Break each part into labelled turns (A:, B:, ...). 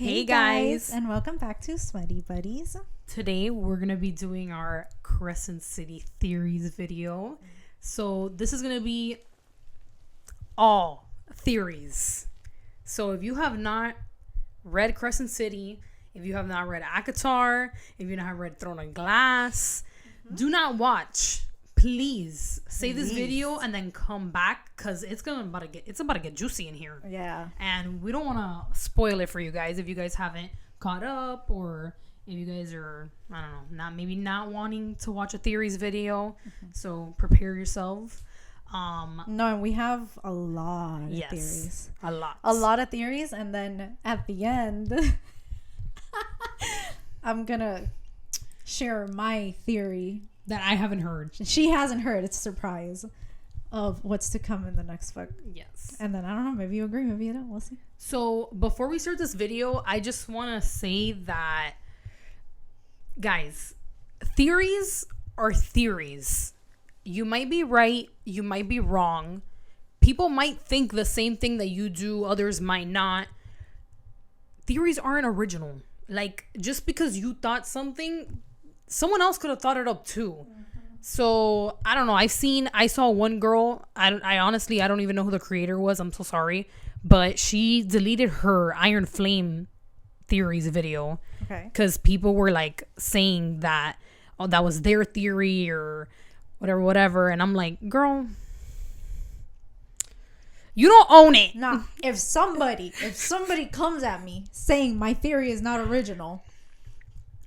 A: Hey guys,
B: and welcome back to Sweaty Buddies.
A: Today we're gonna be doing our Crescent City theories video. So this is gonna be all theories. So if you have not read Crescent City, if you have not read ACOTAR, if you have read Throne of Glass, do not watch. Please save this video and then come back because it's about to get juicy in here.
B: Yeah.
A: And we don't want to spoil it for you guys if you guys haven't caught up, or if you guys are, I don't know, not wanting to watch a theories video. So prepare yourself.
B: No, we have a lot of theories.
A: A lot
B: of theories, and then at the end I'm gonna share my theory
A: that I haven't heard.
B: She hasn't heard. It's a surprise of what's to come in the next book.
A: Yes.
B: And then I don't know, maybe you agree, maybe you don't. We'll see.
A: So before we start this video, I just want to say that, guys, theories are theories. You might be right, you might be wrong. People might think the same thing that you do, others might not. Theories aren't original. Like, just because you thought something, someone else could have thought it up too. So I don't know. I saw one girl. I honestly don't even know who the creator was. I'm so sorry, but she deleted her Iron Flame theories video.
B: Okay.
A: Because people were like saying that, oh, that was their theory or whatever. And I'm like, girl, you don't own it.
B: Nah. If somebody comes at me saying my theory is not original,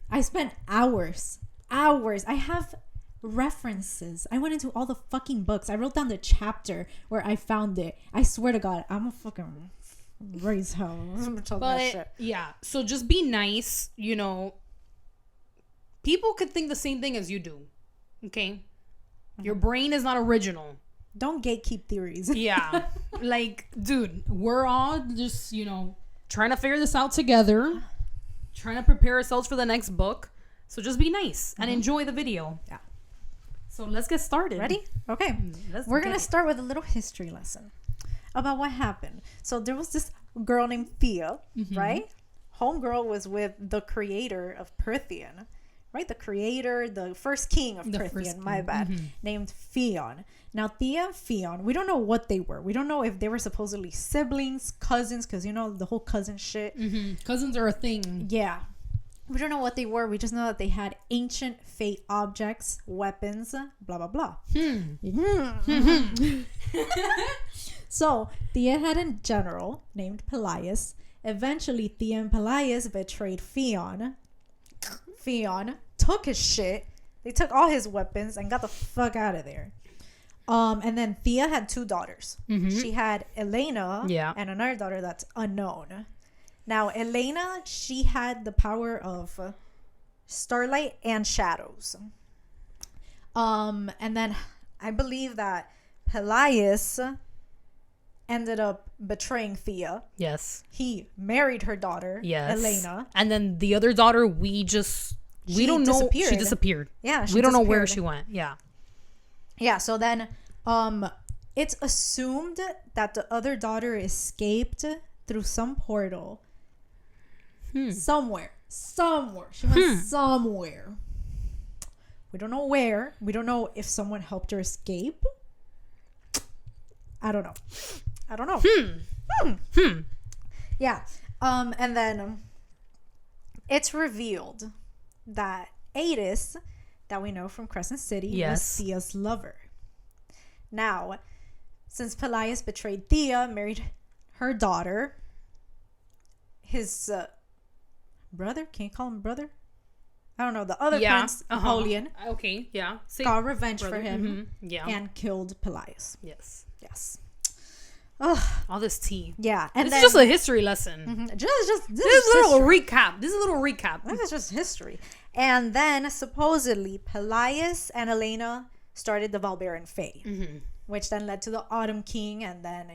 B: I spent hours. I have references. I went into all the fucking books. I wrote down the chapter where I found it. I swear to God, I'm a fucking raise hell.
A: But yeah, so just be nice. You know, people could think the same thing as you do. Okay, your brain is not original.
B: Don't gatekeep theories.
A: Yeah, like, dude, we're all just, trying to figure this out together, trying to prepare ourselves for the next book. So just be nice and enjoy the video.
B: Yeah.
A: So let's get started.
B: Ready? Okay. We're going to start with a little history lesson about what happened. So there was this girl named Thea, right? Homegirl was with the creator of Prythian, right? The creator, the first king of Prythian, my bad, named Theon. Now, Thea and Theon, we don't know what they were. We don't know if they were supposedly siblings, cousins, because, the whole cousin shit.
A: Cousins are a thing.
B: Yeah. We don't know what they were. We just know that they had ancient fate objects, weapons, blah, blah, blah. So, Thea had a general named Pelias. Eventually, Thea and Pelias betrayed Theon. Theon took his shit. They took all his weapons and got the fuck out of there. And then Thea had two daughters. She had Elena and another daughter that's unknown. Now, Elena, she had the power of starlight and shadows. And then I believe that Pelias ended up betraying Thea.
A: Yes.
B: He married her daughter, Elena.
A: And then the other daughter, we don't know. She disappeared.
B: Yeah,
A: we don't know where she went. Yeah.
B: Yeah, so then it's assumed that the other daughter escaped through some portal. Somewhere. She went somewhere. We don't know where. We don't know if someone helped her escape. I don't know. Yeah. And then it's revealed that Adis, that we know from Crescent City, was Thea's lover. Now, since Pelias betrayed Thea, married her daughter, his brother, can you call him brother? I don't know. The other prince, Napoleon,
A: okay, yeah,
B: got revenge for him, and killed Pelias.
A: Yes.
B: Ugh.
A: All this tea.
B: Yeah, and
A: this is just a history lesson.
B: This is
A: a little recap. This
B: is just history. And then supposedly Pelias and Elena started the Valberian Fae, which then led to the Autumn King, and then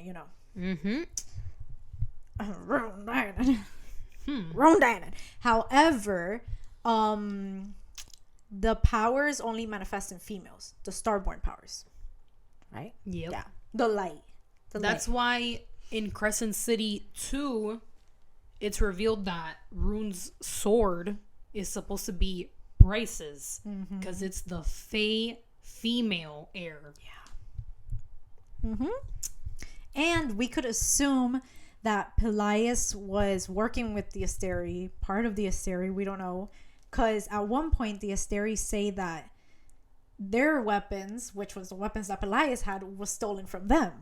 B: Ronan. However, the powers only manifest in females, the starborn powers, right?
A: Yep.
B: Yeah, the light.
A: That's why in Crescent City 2, it's revealed that Rune's sword is supposed to be Bryce's because it's the Fae female heir.
B: Yeah. And we could assume that Pelias was working with the Asteri, part of the Asteri, we don't know. Because at one point, the Asteri say that their weapons, which was the weapons that Pelias had, was stolen from them.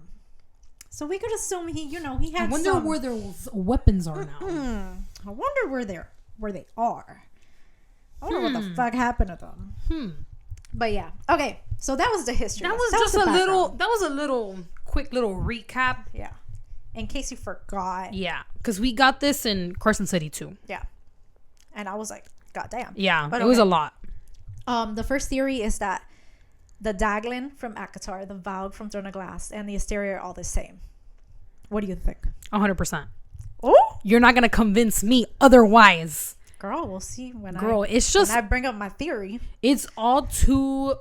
B: So we could assume he had
A: I wonder where their weapons are now.
B: I wonder where they are. I wonder what the fuck happened to them. But yeah. Okay. So that was the history.
A: That was a little quick little recap.
B: Yeah. In case you forgot.
A: Yeah. Because we got this in Crescent City too.
B: Yeah. And I was like, God damn.
A: Yeah. But it was a lot.
B: The first theory is that the Daglin from ACOTAR, the Valg from Throne of Glass, and the Asteri are all the same. What do you think?
A: 100%.
B: Oh?
A: You're not going to convince me otherwise.
B: Girl, we'll see when I bring up my theory.
A: It's all too...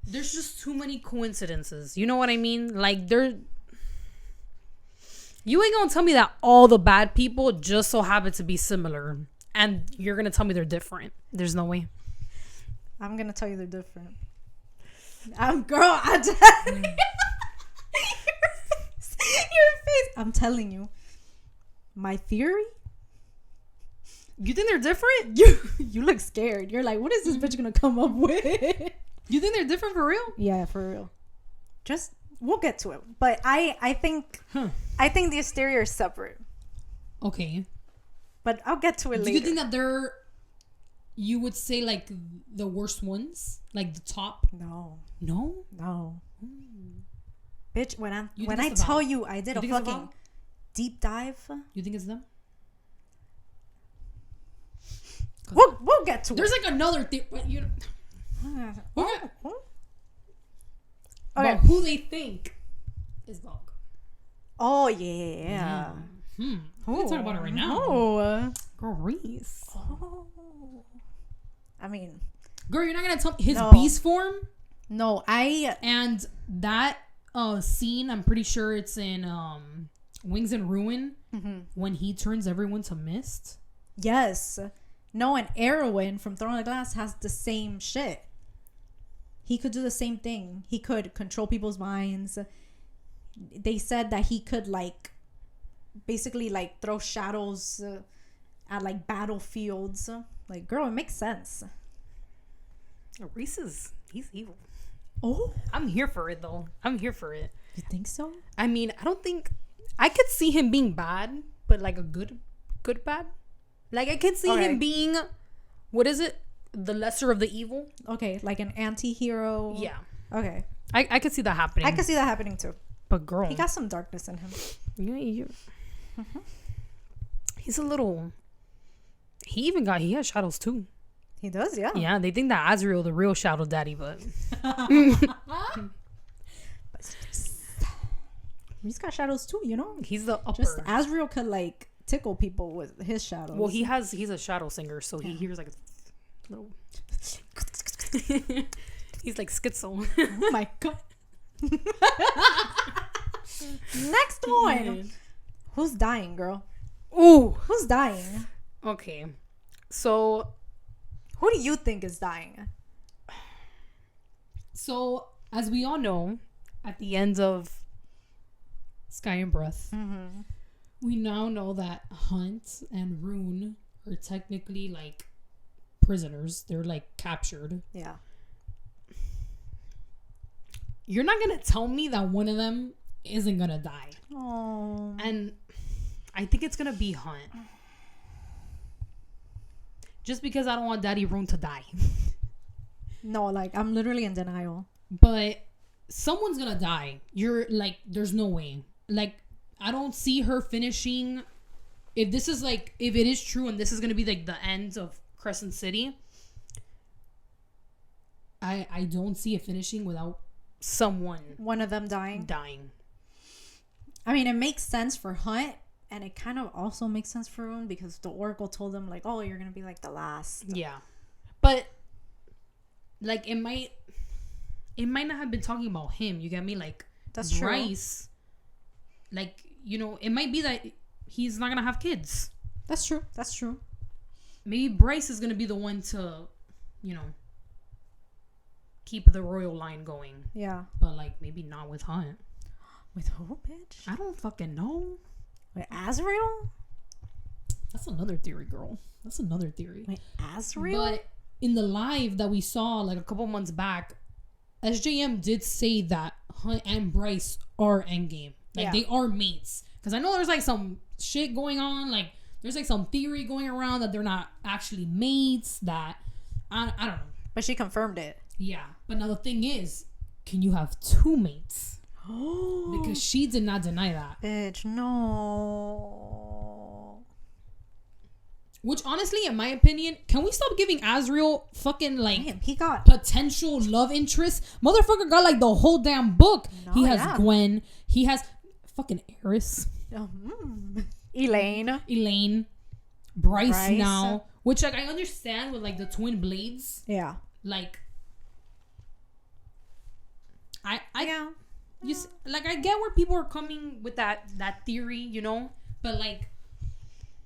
A: There's just too many coincidences. You know what I mean? Like, you ain't going to tell me that all the bad people just so happen to be similar. And you're going to tell me they're different. There's no way.
B: I'm going to tell you they're different. Girl, your face. I'm telling you. My theory?
A: You think they're different?
B: You look scared. You're like, what is this bitch gonna come up with?
A: You think they're different for real?
B: Yeah, for real. We'll get to it. But I think the Asteri are separate.
A: Okay.
B: But I'll get to it later.
A: Do you think that they're, you would say, like, the worst ones? Like, the top?
B: No.
A: No?
B: No. Bitch, when I tell you I did a fucking deep dive.
A: You think it's them?
B: We'll get to it.
A: There's like another thing, but you know. Okay. About who they think is Valg.
B: Oh, yeah.
A: We can talk about it right now.
B: Oh.
A: Grease.
B: Oh. I mean.
A: Girl, you're not going to tell me his
B: No.
A: beast form?
B: No,
A: And that scene, I'm pretty sure it's in Wings and Ruin when he turns everyone to mist.
B: Yes. No, and Erwin from Throne of Glass has the same shit. He could do the same thing. He could control people's minds. They said that he could, like, basically, like, throw shadows at, like, battlefields. Like, girl, it makes sense.
A: Reese he's evil.
B: Oh.
A: I'm here for it, though. I'm here for it.
B: You think so?
A: I mean, I don't think... I could see him being bad, but, like, a good bad. Like, I could see him being... What is it? The lesser of the evil?
B: Okay, like an anti-hero.
A: Yeah.
B: Okay.
A: I could see that happening.
B: I could see that happening, too.
A: But, girl...
B: He got some darkness in him.
A: He's a little... He has shadows, too.
B: He does, yeah.
A: Yeah, they think that Azrael the real shadow daddy, but...
B: He's got shadows too, you know.
A: He's the upper.
B: Just Azrael could like tickle people with his shadows.
A: Well, he's a shadow singer, so he hears like a little. He's like schizo.
B: Oh my god. Next one. Man. Who's dying, girl?
A: Ooh,
B: who's dying?
A: Okay, so
B: who do you think is dying?
A: So, as we all know, at the end of Sky and Breath, we now know that Hunt and Rune are technically like prisoners. They're like captured.
B: Yeah.
A: You're not gonna tell me that one of them isn't gonna die.
B: Oh.
A: And I think it's gonna be Hunt. Just because I don't want Daddy Rune to die.
B: No, like, I'm literally in denial.
A: But someone's gonna die. You're like, there's no way. Like, I don't see her finishing. If it is true and this is gonna be like the end of Crescent City, I don't see it finishing without one
B: of them dying. I mean, it makes sense for Hunt, and it kind of also makes sense for Rune because the Oracle told them like, oh, you're gonna be like the last.
A: Yeah, but like it might not have been talking about him. You get me? Like,
B: that's
A: Bryce.
B: true.
A: Like, you know, it might be that he's not gonna have kids.
B: That's true. That's true.
A: Maybe Bryce is gonna be the one to, you know, keep the royal line going.
B: Yeah.
A: But like maybe not with Hunt.
B: With who, bitch?
A: I don't fucking know.
B: With Azrael?
A: That's another theory, girl. That's another theory.
B: With Azrael?
A: But in the live that we saw like a couple months back, SJM did say that Hunt and Bryce are endgame. Like they are mates. Because I know there's like some shit going on. Like there's like some theory going around that they're not actually mates. That I don't know.
B: But she confirmed it.
A: Yeah. But now the thing is, can you have two mates? Because she did not deny that.
B: Bitch, no.
A: Which honestly, in my opinion, can we stop giving Azrael fucking like
B: Damn, he got
A: potential love interest? Motherfucker got like the whole damn book.
B: No,
A: he has Gwen. He has fucking Eris. Elaine. Bryce now. Which like I understand with like the twin blades.
B: Yeah.
A: Like like I get where people are coming with that theory, you know? But like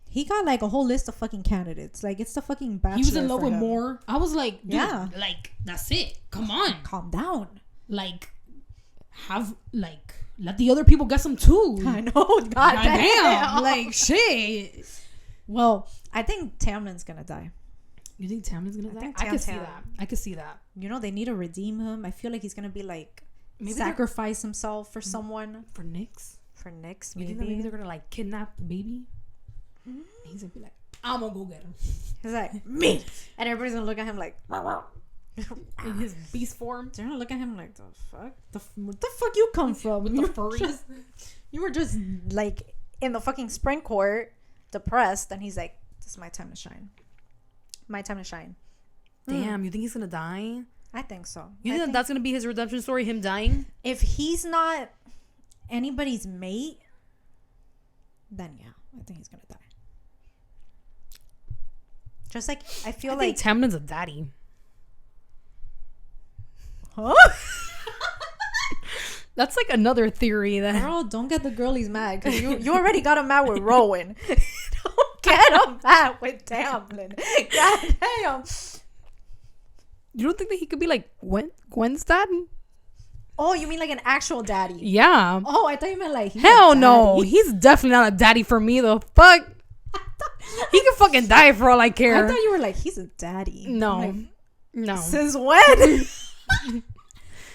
B: he got like a whole list of fucking candidates. Like it's the fucking Bachelor.
A: He was in love with more. I was like, dude,
B: yeah,
A: like that's it. Come on,
B: calm down.
A: Like, let the other people get some too.
B: I know. God damn.
A: Like shit.
B: Well, I think Tamlin's gonna die.
A: You think Tamlin's gonna die? I could see that. You
B: know, they need to redeem him. I feel like he's gonna be like sacrifice himself for someone.
A: For Nyx.
B: Maybe.
A: You think maybe they're gonna like kidnap the baby? And he's gonna be like, I'm gonna go get him.
B: He's like, me. And everybody's gonna look at him like,
A: in his beast form.
B: They're gonna look at him like, the fuck? Where the fuck you come from?
A: With the furries?
B: You were just like in the fucking spring court, depressed, and he's like, this is my time to shine. My time to shine.
A: Damn, you think he's gonna die?
B: I think so.
A: You think that's gonna be his redemption story, him dying?
B: If he's not anybody's mate, then yeah, I think he's gonna die. Just like I think
A: Tamlin's a daddy.
B: Huh?
A: That's like another theory that.
B: Girl, don't get the girlies mad because you already got him mad with Rowan. Don't get him mad with Tamlin. God damn.
A: You don't think that he could be like Gwen's dad?
B: Oh, you mean like an actual daddy?
A: Yeah.
B: Oh, I thought you meant like
A: hell no. He's definitely not a daddy for me. The fuck. He can fucking die for all I care.
B: I thought you were like, he's a daddy.
A: No.
B: Like,
A: no.
B: Since when?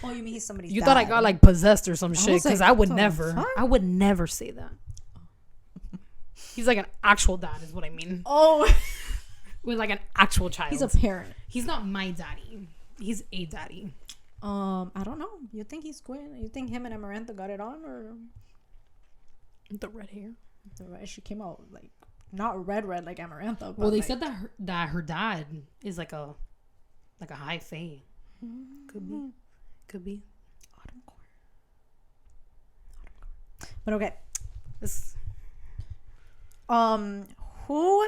B: Oh, you mean he's somebody's
A: You
B: dad.
A: thought I got like possessed or some shit? Because
B: like,
A: I would never. I would never say that. He's like an actual dad is what I mean.
B: Oh.
A: With like an actual child.
B: He's a parent.
A: He's not my daddy. He's a daddy.
B: I don't know. You think he's Gwen? You think him and Amarantha got it on, or
A: the red hair?
B: She came out like not red like Amarantha. But
A: well, they
B: like,
A: said that her dad is like a high fae. Could be.
B: Autumn core. But okay. Who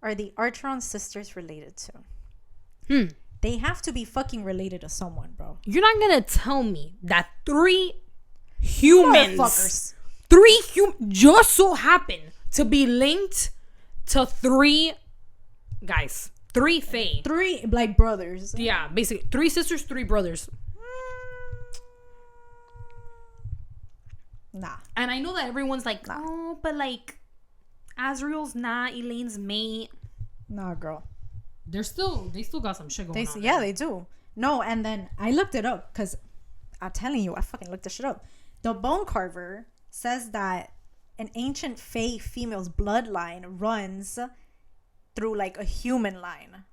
B: are the Archeron sisters related to? They have to be fucking related to someone, bro.
A: You're not gonna tell me that three humans just so happen to be linked to three guys. Three fae.
B: Three, like, brothers.
A: Yeah, basically. 3 sisters, 3 brothers.
B: Nah.
A: And I know that everyone's like, oh, but like, Azrael's not Elaine's mate.
B: Nah, girl.
A: They still got some shit going on.
B: Yeah, they do. No, and then I looked it up because I'm telling you, I fucking looked this shit up. The Bone Carver says that an ancient fae female's bloodline runs through like a human line.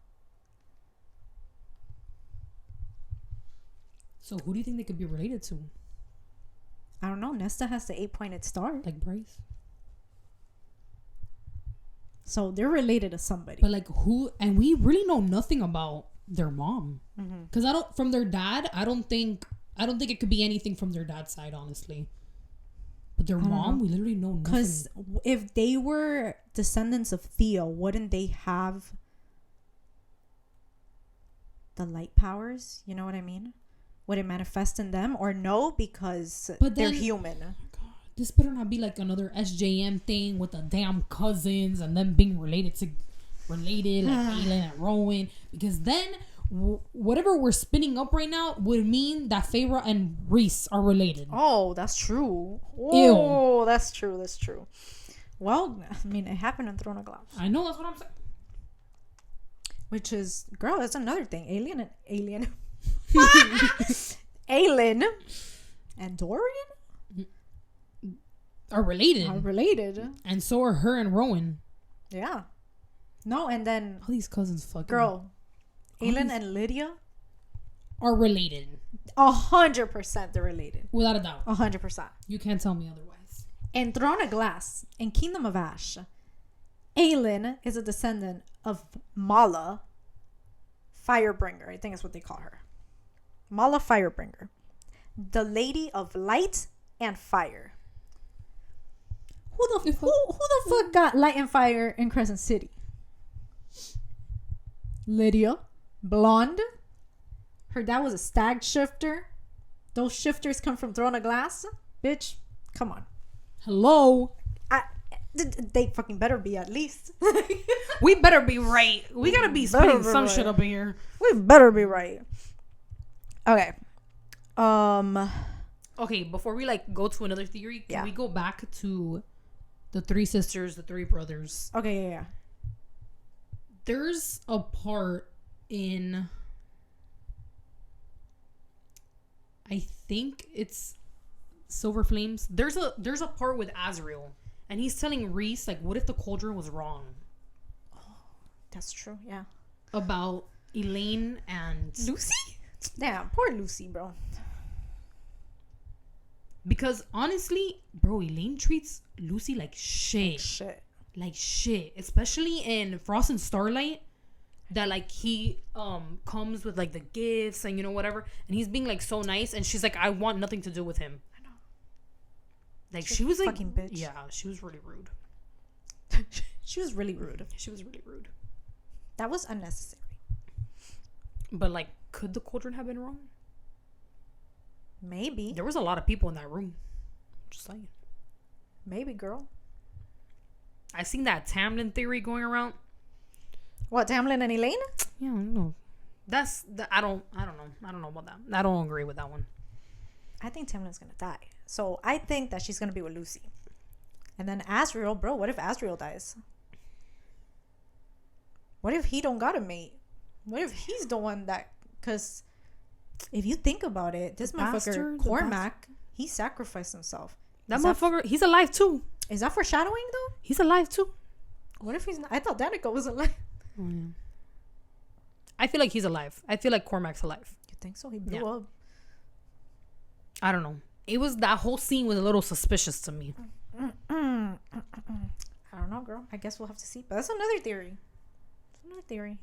A: So who do you think they could be related to?
B: I don't know. Nesta has the 8-pointed star.
A: Like Bryce.
B: So they're related to somebody.
A: But like who? And we really know nothing about their mom. Because from their dad, I don't think it could be anything from their dad's side, honestly. But their mom, we literally know nothing.
B: Because if they were descendants of Theo, wouldn't they have the light powers? You know what I mean? Would it manifest in them or no? Because they're human.
A: Oh God. this better not be like another SJM thing with the damn cousins and them being related like Aylin and Rowan, because then whatever we're spinning up right now would mean that Feyre and Reese are related.
B: Oh, that's true. Oh,
A: Ew.
B: that's true. That's true. Well, I mean, it happened in Throne of Glass.
A: I know, that's what I'm saying.
B: Which is, girl, that's another thing. Aylin and Dorian
A: Are related. And so are her and Rowan.
B: Yeah. No, and then
A: All these cousins fucking.
B: girl, Aylin and Lydia
A: are related.
B: 100% they're related.
A: Without a doubt.
B: 100%.
A: You can't tell me otherwise.
B: In Throne of Glass, in Kingdom of Ash, Aylin is a descendant of Mala Firebringer. I think that's what they call her. Mala Firebringer. The Lady of Light and Fire. Who the fuck got light and fire in Crescent City? Lydia. Blonde. Her dad was a stag shifter. Those shifters come from Throne of Glass. Bitch, come on.
A: Hello.
B: They fucking better be at least.
A: We better be right. We gotta be spitting some shit up in here.
B: We better be right. Okay.
A: Okay, before we like go to another theory, can
B: Yeah.
A: we go back to the three sisters, the three brothers?
B: Okay, yeah.
A: There's a part in, I think it's Silver Flames. There's a part with Azriel, and he's telling Reese, like, what if the cauldron was wrong
B: That's true, yeah.
A: about Elaine and
B: Lucy? Damn, poor Lucy, bro.
A: Because honestly, bro, Elaine treats Lucy like shit.
B: Shit.
A: Like shit. Especially in Frost and Starlight. That like he comes with like the gifts and you know whatever. And he's being like so nice. And she's like, I want nothing to do with him.
B: I know.
A: Like
B: She's
A: she was like
B: fucking bitch.
A: Yeah, she was really rude.
B: She was really rude.
A: She was really rude.
B: That was unnecessary.
A: But like, could the cauldron have been wrong?
B: Maybe.
A: There was a lot of people in that room. Just saying.
B: Maybe, girl.
A: I seen that Tamlin theory going around.
B: What, Tamlin and Elaine?
A: Yeah, I don't know. I don't know about that. I don't agree with that one.
B: I think Tamlin's gonna die. So I think that she's gonna be with Lucy. And then Azriel, bro, what if Azriel dies? What if he don't got a mate? What if he's the one that... Because if you think about it, this motherfucker, Cormac, he sacrificed himself.
A: That motherfucker, he's alive too.
B: Is that foreshadowing, though?
A: He's alive too.
B: What if he's not? I thought Danica was alive.
A: Oh, yeah. I feel like he's alive. I feel like Cormac's alive.
B: You think so? He blew up.
A: I don't know. It was... That whole scene was a little suspicious to me.
B: I don't know, girl. I guess we'll have to see. But that's another theory.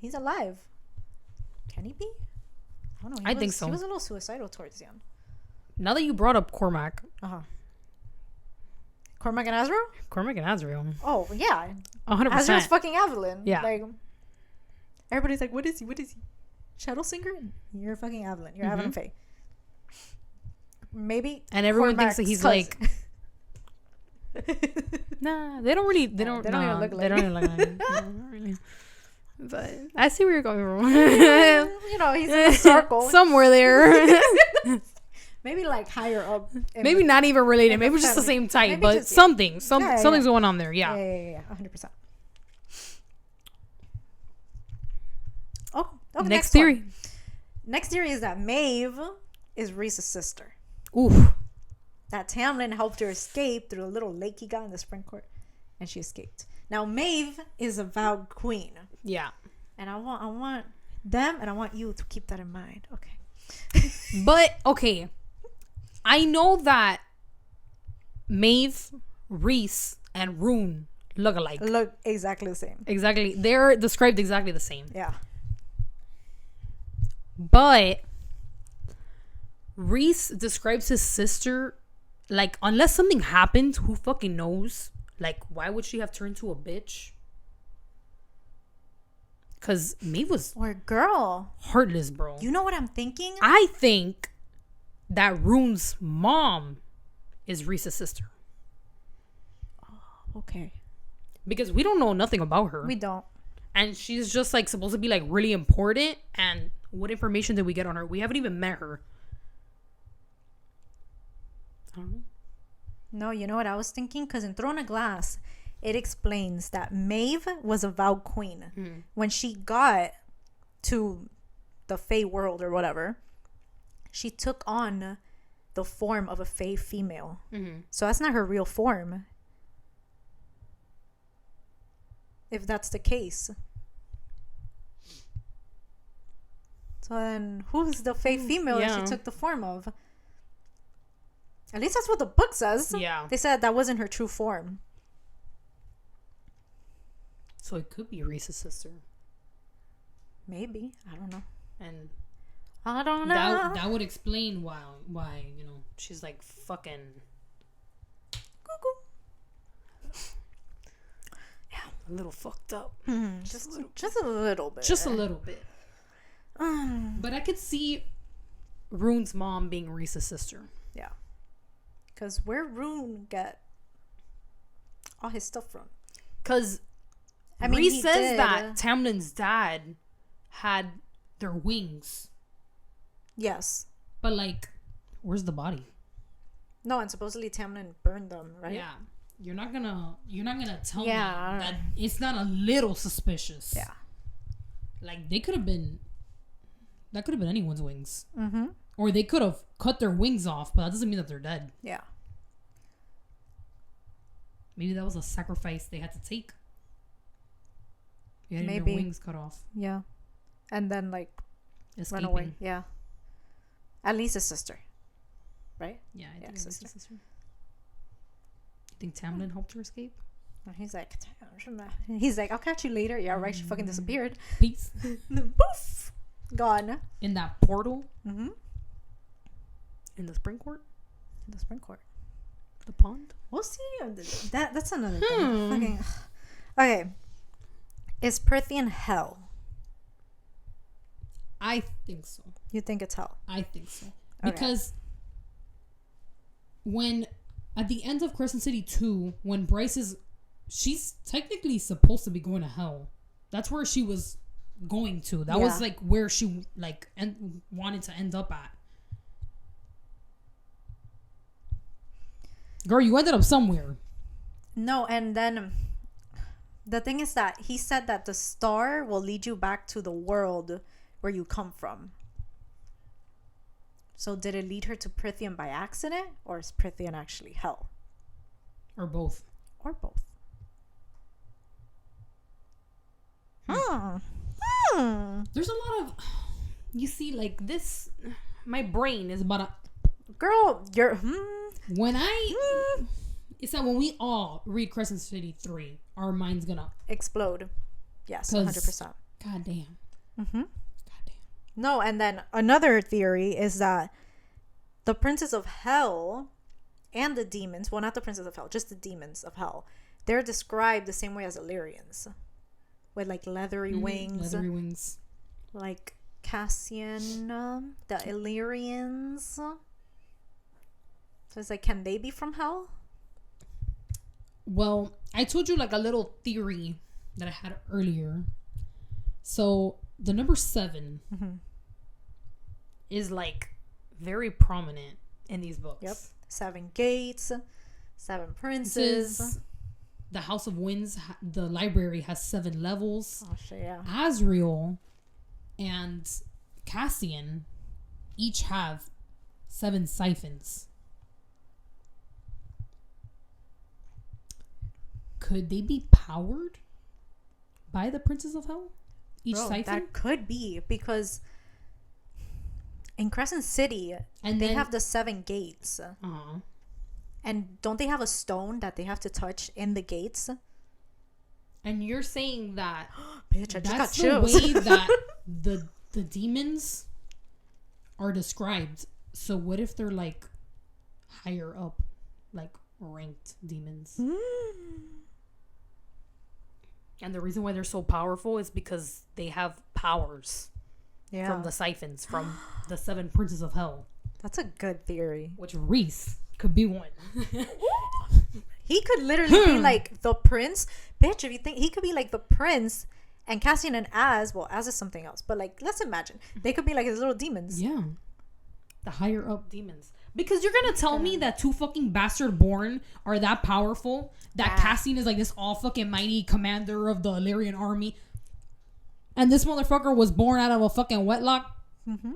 B: He's alive. Can he be? I don't know.
A: I think so.
B: He was a little suicidal towards the end.
A: Now that you brought up Cormac.
B: Cormac and Azriel?
A: Cormac and Azriel.
B: Oh, yeah.
A: 100%.
B: Azriel's fucking Evelyn.
A: Yeah.
B: Like, everybody's like, what is he? Shadow Singer? You're fucking Evelyn. You're Evelyn Faye. Maybe.
A: And everyone
B: Cormac's
A: thinks that he's
B: cousin.
A: like... Nah, they don't even look like
B: They don't even look like
A: him. No, not really. But I see where you're going from.
B: You know, he's in a circle.
A: Somewhere there.
B: Maybe like higher up.
A: Maybe not even related. Maybe just the same type.
B: Maybe
A: but
B: just,
A: something's going on there. Yeah.
B: Yeah. 100%. Oh,
A: Next theory.
B: one. Next theory is that Maeve is Reese's sister.
A: Oof.
B: That Tamlin helped her escape through a little lake he got in the spring court, and she escaped. Now Maeve is a vowed queen.
A: Yeah.
B: And I want them, and I want you to keep that in mind. Okay.
A: But okay, I know that Maeve, Reese, and Rune look alike.
B: Look exactly the same.
A: Exactly. They're described exactly the same.
B: Yeah.
A: But Reese describes his sister like, unless something happened, who fucking knows? Like, why would she have turned to a bitch? Because Maeve was
B: Or girl.
A: heartless, bro.
B: You know what I'm thinking?
A: I think that Rune's mom is Reese's sister.
B: Okay.
A: Because we don't know nothing about her.
B: We don't.
A: And she's just like supposed to be like really important. And what information did we get on her? We haven't even met her. I don't know.
B: No, you know what I was thinking? Because in Throne of Glass, it explains that Maeve was a vowed queen. When she got to the Fae world or whatever, she took on the form of a Fae female. So that's not her real form. If that's the case. So then, who's the Fae female that she took the form of? At least that's what the book says.
A: Yeah.
B: They said that wasn't her true form.
A: So it could be Reese's sister.
B: Maybe. I don't know.
A: And
B: I don't know.
A: that would explain why you know, she's like fucking
B: Cuckoo.
A: yeah, a little fucked up.
B: Just a little bit.
A: Just a little bit. But I could see Rune's mom being Reese's sister.
B: Yeah. Because where Rune get all his stuff from?
A: Because Reese says that Tamlin's dad had their wings.
B: Yes.
A: But like, where's the body?
B: No, and supposedly Tamlin burned them, right?
A: Yeah. You're not gonna tell me
B: Yeah.
A: that it's not a little suspicious.
B: Yeah.
A: Like that could have been anyone's wings.
B: Mm-hmm.
A: Or they could have cut their wings off, but that doesn't mean that they're dead.
B: Yeah.
A: Maybe that was a sacrifice they had to take. Getting
B: Maybe.
A: their wings cut off.
B: Yeah. And then like
A: Escaping.
B: run away. Yeah. At least a sister. Right?
A: Yeah, I think
B: sister.
A: it's sister. You think Tamlin helped her escape?
B: And he's like, I'll catch you later. Yeah, right. She fucking disappeared.
A: Peace.
B: Poof. Gone.
A: In that portal?
B: Mm-hmm.
A: In the spring court?
B: In the spring court.
A: The pond?
B: We'll see. That's another thing. Fucking. Okay. Is Prithian hell?
A: I think so.
B: You think it's hell?
A: I think so.
B: Okay.
A: Because when, at the end of Crescent City 2, when she's technically supposed to be going to hell. That's where she was going to. That was like where she like wanted to end up at. Girl, you ended up somewhere.
B: No, and then the thing is that he said that the star will lead you back to the world where you come from. So did it lead her to Prithian by accident, or is Prithian actually hell?
A: Or both.
B: Or both.
A: There's a lot of, you see, like this, my brain is about
B: Girl, you're
A: when it's that when we all read Crescent City 3, our mind's gonna
B: explode. Yes, 100%.
A: God damn.
B: Mm-hmm.
A: God damn.
B: No, and then another theory is that the princes of hell and the demons, well, not the princes of hell, just the demons of hell, they're described the same way as Illyrians, with like leathery wings.
A: Leathery wings.
B: Like Cassian, the Illyrians. So it's like, can they be from hell?
A: Well, I told you like a little theory that I had earlier. So the number 7 is like very prominent in these books.
B: Yep. 7 gates, 7 princes.
A: The House of Winds, the library has 7 levels.
B: Oh shit, yeah.
A: Asriel and Cassian each have 7 siphons. Could they be powered by the Princes of Hell? Each siphon?
B: That could be, because in Crescent City, and they have the 7 gates.
A: Uh-huh.
B: And don't they have a stone that they have to touch in the gates?
A: And you're saying that
B: Bitch, I just got
A: that's
B: chills.
A: the way that the demons are described. So what if they're like higher up, like ranked demons? And the reason why they're so powerful is because they have powers from the siphons, from the 7 princes of hell.
B: That's a good theory.
A: Which Reese could be one.
B: He could literally be like the prince. Bitch, if you think he could be like the prince and Cassian and Az is something else. But like, let's imagine. They could be like his little demons.
A: Yeah. The higher up demons. Because you're going to tell me that 2 fucking bastard born are that powerful? That Cassian is like this all fucking mighty commander of the Illyrian army. And this motherfucker was born out of a fucking wetlock?
B: Mm-hmm.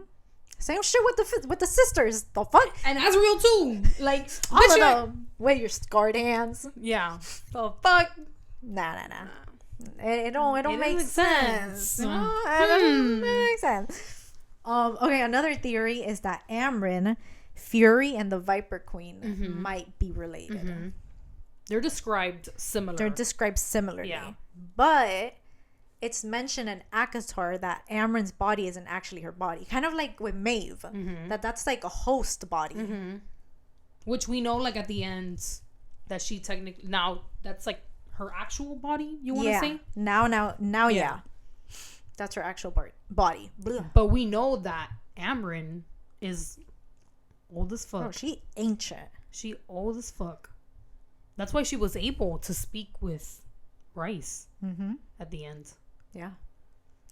B: Same shit with the sisters. The fuck?
A: And Azrael too. Like,
B: all of them. With your scarred hands.
A: Yeah.
B: The fuck? Nah. It don't make sense. You know? It doesn't make sense. Okay, another theory is that Amryn, Fury, and the Viper Queen might be related.
A: Mm-hmm. They're described similarly. Yeah.
B: But it's mentioned in ACOTAR that Amryn's body isn't actually her body. Kind of like with Maeve. That's like a host body.
A: Which we know, like, at the end, that she technically... Now, that's, like, her actual body, you want to say?
B: Now, yeah. That's her actual body. Blah.
A: But we know that Amryn is old as fuck.
B: Oh, she ancient.
A: She old as fuck. That's why she was able to speak with Bryce at the end.
B: Yeah.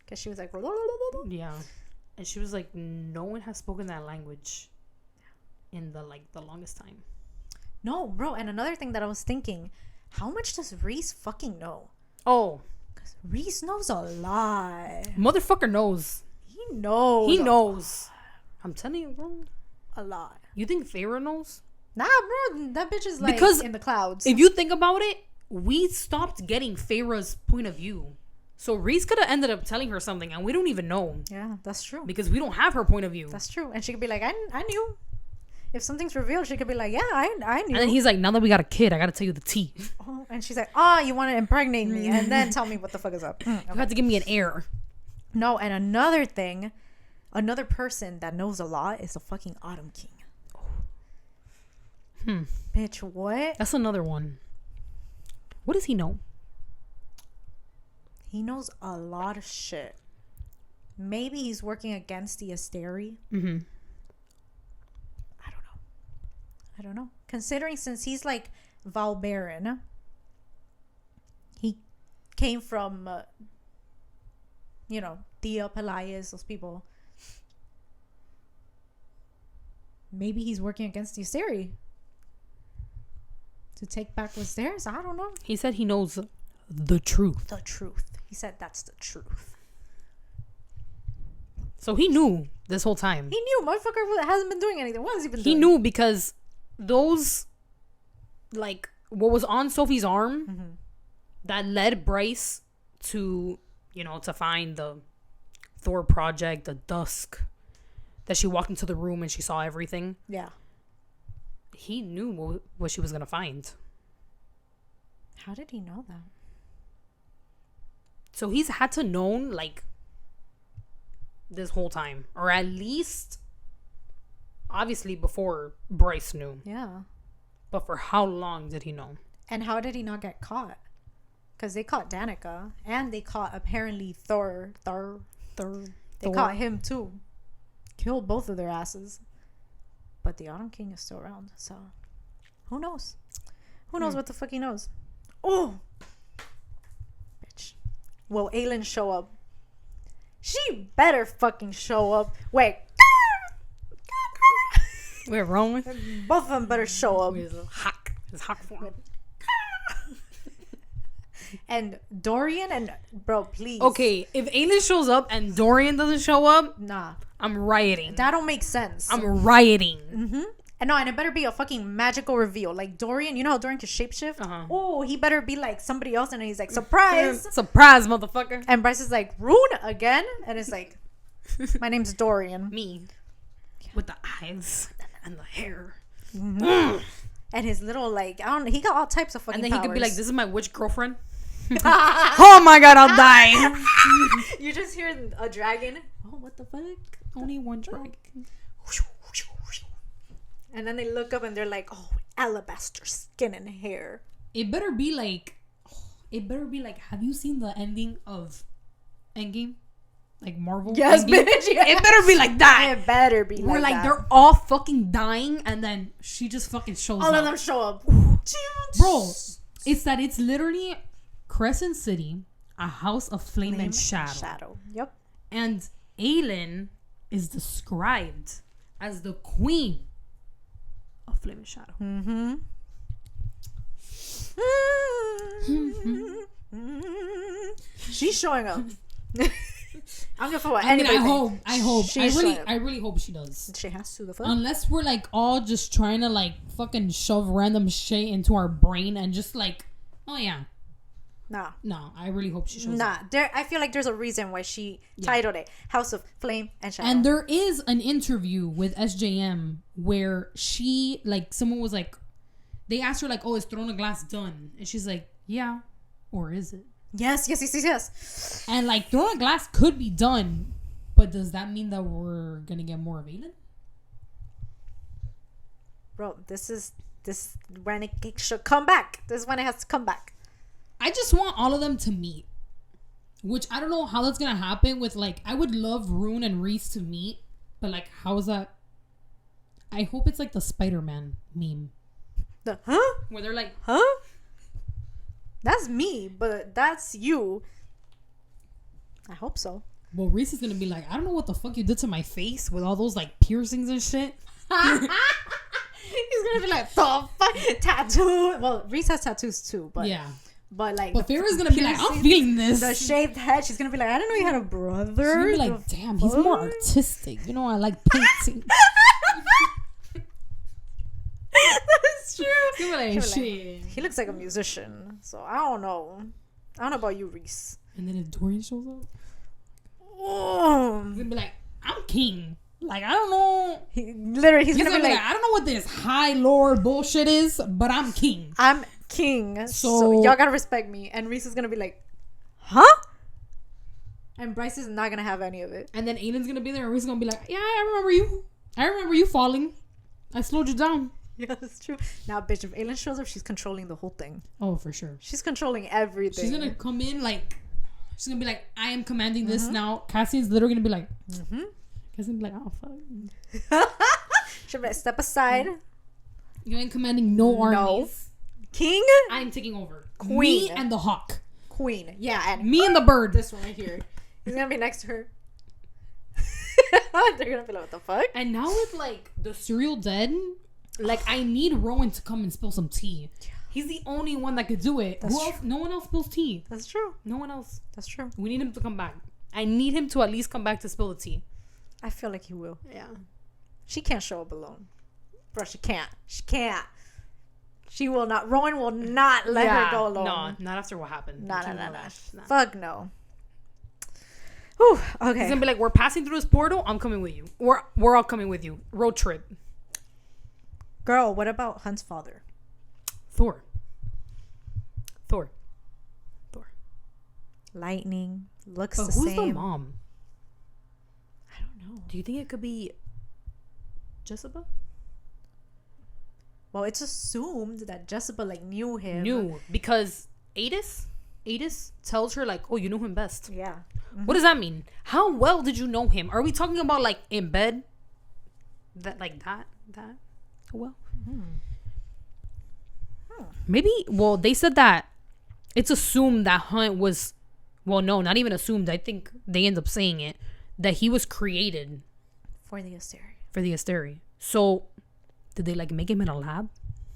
B: Because she was like...
A: Yeah. And she was like, no one has spoken that language in the longest time.
B: No, bro. And another thing that I was thinking, how much does Reese fucking know?
A: Oh.
B: Because Reese knows a lot.
A: Motherfucker knows.
B: He knows.
A: I'm telling you, bro.
B: A lot.
A: You think Feyre knows?
B: Nah, bro. That bitch is like
A: because
B: in the clouds.
A: If you think about it, we stopped getting Feyre's point of view. So Reese could have ended up telling her something and we don't even know.
B: Yeah, that's true.
A: Because we don't have her point of view.
B: That's true. And she could be like, I knew. If something's revealed, she could be like, yeah, I knew.
A: And then he's like, now that we got a kid, I got to tell you the tea.
B: Oh, and she's like, you want to impregnate me and then tell me what the fuck is up. Okay.
A: You have to give me an heir.
B: No, and another thing, another person that knows a lot is the fucking Autumn King. Bitch, what?
A: That's another one. What does he know?
B: He knows a lot of shit. Maybe he's working against the Asteri. I don't know. Considering since he's like Valbaran, he came from, Thea, Pelias, those people. Maybe he's working against the Asteri to take back what's theirs. I don't know.
A: He said he knows the truth.
B: The truth. He said that's the truth.
A: So he knew this whole time.
B: He knew. Motherfucker hasn't been doing anything. What has he been doing?
A: He knew because those, like, what was on Sophie's arm that led Bryce to, to find the Thor project, the Dusk, that she walked into the room and she saw everything.
B: Yeah.
A: He knew what she was going to find.
B: How did he know that?
A: So he's had to known, like, this whole time. Or at least, obviously, before Bryce knew.
B: Yeah.
A: But for how long did he know?
B: And how did he not get caught? Because they caught Danica. And they caught, apparently, Thor. They caught him, too. Killed both of their asses. But the Autumn King is still around. So, who knows? Who knows what the fuck he knows? Oh! Bitch. Will Aelin show up? She better fucking show up. Wait.
A: We're wrong.
B: Both of them better show up.
A: It's hawk form.
B: And Dorian and... Bro, please.
A: Okay, if Aelin shows up and Dorian doesn't show up...
B: Nah.
A: I'm rioting.
B: That don't make sense.
A: I'm rioting.
B: And it better be a fucking magical reveal. Like Dorian, you know how Dorian can shapeshift? Oh, he better be like somebody else. And he's like, surprise.
A: Surprise, motherfucker.
B: And Bryce is like, Rune again? And it's like, my name's Dorian.
A: Me. With the eyes and the hair.
B: And his little, like, he got all types of fucking
A: And then
B: powers.
A: he could be like, this is my witch girlfriend. Oh my god, I'll die.
B: You just hear a dragon. Oh, what the fuck?
A: Only one dragon.
B: And then they look up and they're like, oh, alabaster skin and hair.
A: It better be like, have you seen the ending of Endgame? Like Marvel?
B: Yes,
A: Endgame?
B: bitch. Yes.
A: It better be like that.
B: It better be
A: Where
B: like
A: like
B: that.
A: they're all fucking dying and then she just fucking shows up.
B: All of them show up.
A: Bro, it's that it's literally Crescent City, a house of flame and shadow.
B: Yep.
A: And Aelin is described as the queen of flame and shadow.
B: Mm-hmm. She's showing up. I don't give a fuck what anybody thinks.
A: I hope.
B: She's
A: I really hope she does.
B: She has to. The fuck.
A: Unless we're like all just trying to like fucking shove random shit into our brain and just like, oh yeah.
B: Nah.
A: No, I really hope she shows up.
B: I feel like there's a reason why she titled it House of Flame and Shadow.
A: And there is an interview with SJM where she, like, someone was like, they asked her, like, oh, is Throne of Glass done? And she's like, yeah. Or is it?
B: Yes.
A: And, like, Throne of Glass could be done, but does that mean that we're going to get more of Aelin?
B: Bro, this when it should come back. This is when it has to come back.
A: I just want all of them to meet. Which I don't know how that's going to happen with, like, I would love Rune and Reese to meet. But, like, how is that? I hope it's like the Spider-Man meme.
B: The huh?
A: Where they're like,
B: huh? That's me, but that's you. I hope so.
A: Well, Reese is going to be like, I don't know what the fuck you did to my face with all those, like, piercings and shit.
B: He's going to be like, the fuck? Tattoo. Well, Reese has tattoos too, but...
A: Yeah.
B: But like,
A: Farrah's gonna be like, I'm feeling this.
B: The shaved head. She's gonna be like, I didn't know you had a brother.
A: She's gonna be like, damn, he's more artistic. You know, I like painting.
B: That's true.
A: She's gonna be like, shit.
B: He looks like a musician, so I don't know. I don't know about you, Reese.
A: And then if Dorian shows up,
B: oh,
A: he's gonna be like, I'm king. Like, I don't know.
B: He's gonna be like,
A: I don't know what this high lord bullshit is, but I'm king.
B: I'm king, so y'all gotta respect me. And Reese is gonna be like, huh? And Bryce is not gonna have any of it.
A: And then Aiden's gonna be there, and Reese is gonna be like, yeah, I remember you. I remember you falling. I slowed you down.
B: Yeah, that's true. Now, bitch, if Aelin shows up, she's controlling the whole thing.
A: Oh, for sure.
B: She's controlling everything.
A: She's gonna come in like, she's gonna be like, I am commanding this now. Cassian's literally gonna be like, Cassian's gonna be like, oh fuck.
B: She'll be like, step aside.
A: You ain't commanding no armies.
B: King?
A: I'm taking over.
B: Queen.
A: Me and the hawk.
B: Queen. Yeah, and
A: me and the bird.
B: This one right here. He's gonna be next to her. They're gonna be like, what the fuck?
A: And now with like the cereal dead, like I need Rowan to come and spill some tea. He's the only one that could do it. Who else? No one else spills tea.
B: That's true.
A: No one else.
B: That's true.
A: We need him to come back. I need him to at least come back to spill the tea.
B: I feel like he will.
A: Yeah.
B: She can't show up alone. Bro, she can't. She can't. She will not. Rowan will not let her go alone.
A: No, not after what happened.
B: No. Fuck no. Whew, okay.
A: He's gonna be like, we're passing through this portal. I'm coming with you. We're all coming with you. Road trip.
B: Girl, what about Hunt's father?
A: Thor.
B: Lightning. Looks
A: but
B: the
A: who's
B: same.
A: the mom?
B: I don't know.
A: Do you think it could be Jessica?
B: Well, it's assumed that Jessica like knew him.
A: Because Adis tells her like, oh, you know him best.
B: Yeah. Mm-hmm.
A: What does that mean? How well did you know him? Are we talking about like in bed? That. Well, maybe. Well, they said that it's assumed that Hunt was. Well, no, not even assumed. I think they end up saying it that he was created
B: for the Asteri.
A: So, did they like make him in a lab?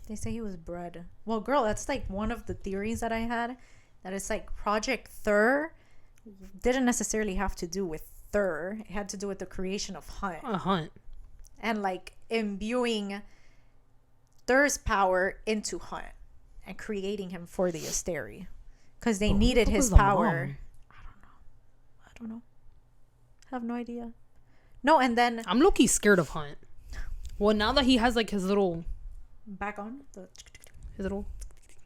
B: They say he was bred. Well, girl, that's like one of the theories that I had. That it's like Project Thur didn't necessarily have to do with Thur. It had to do with the creation of Hunt. And like imbuing Thur's power into Hunt and creating him for the Asteri. Because they needed his power. I don't know. I have no idea. No, and then
A: I'm low-key scared of Hunt. Well, now that he has like his little
B: back on
A: his little,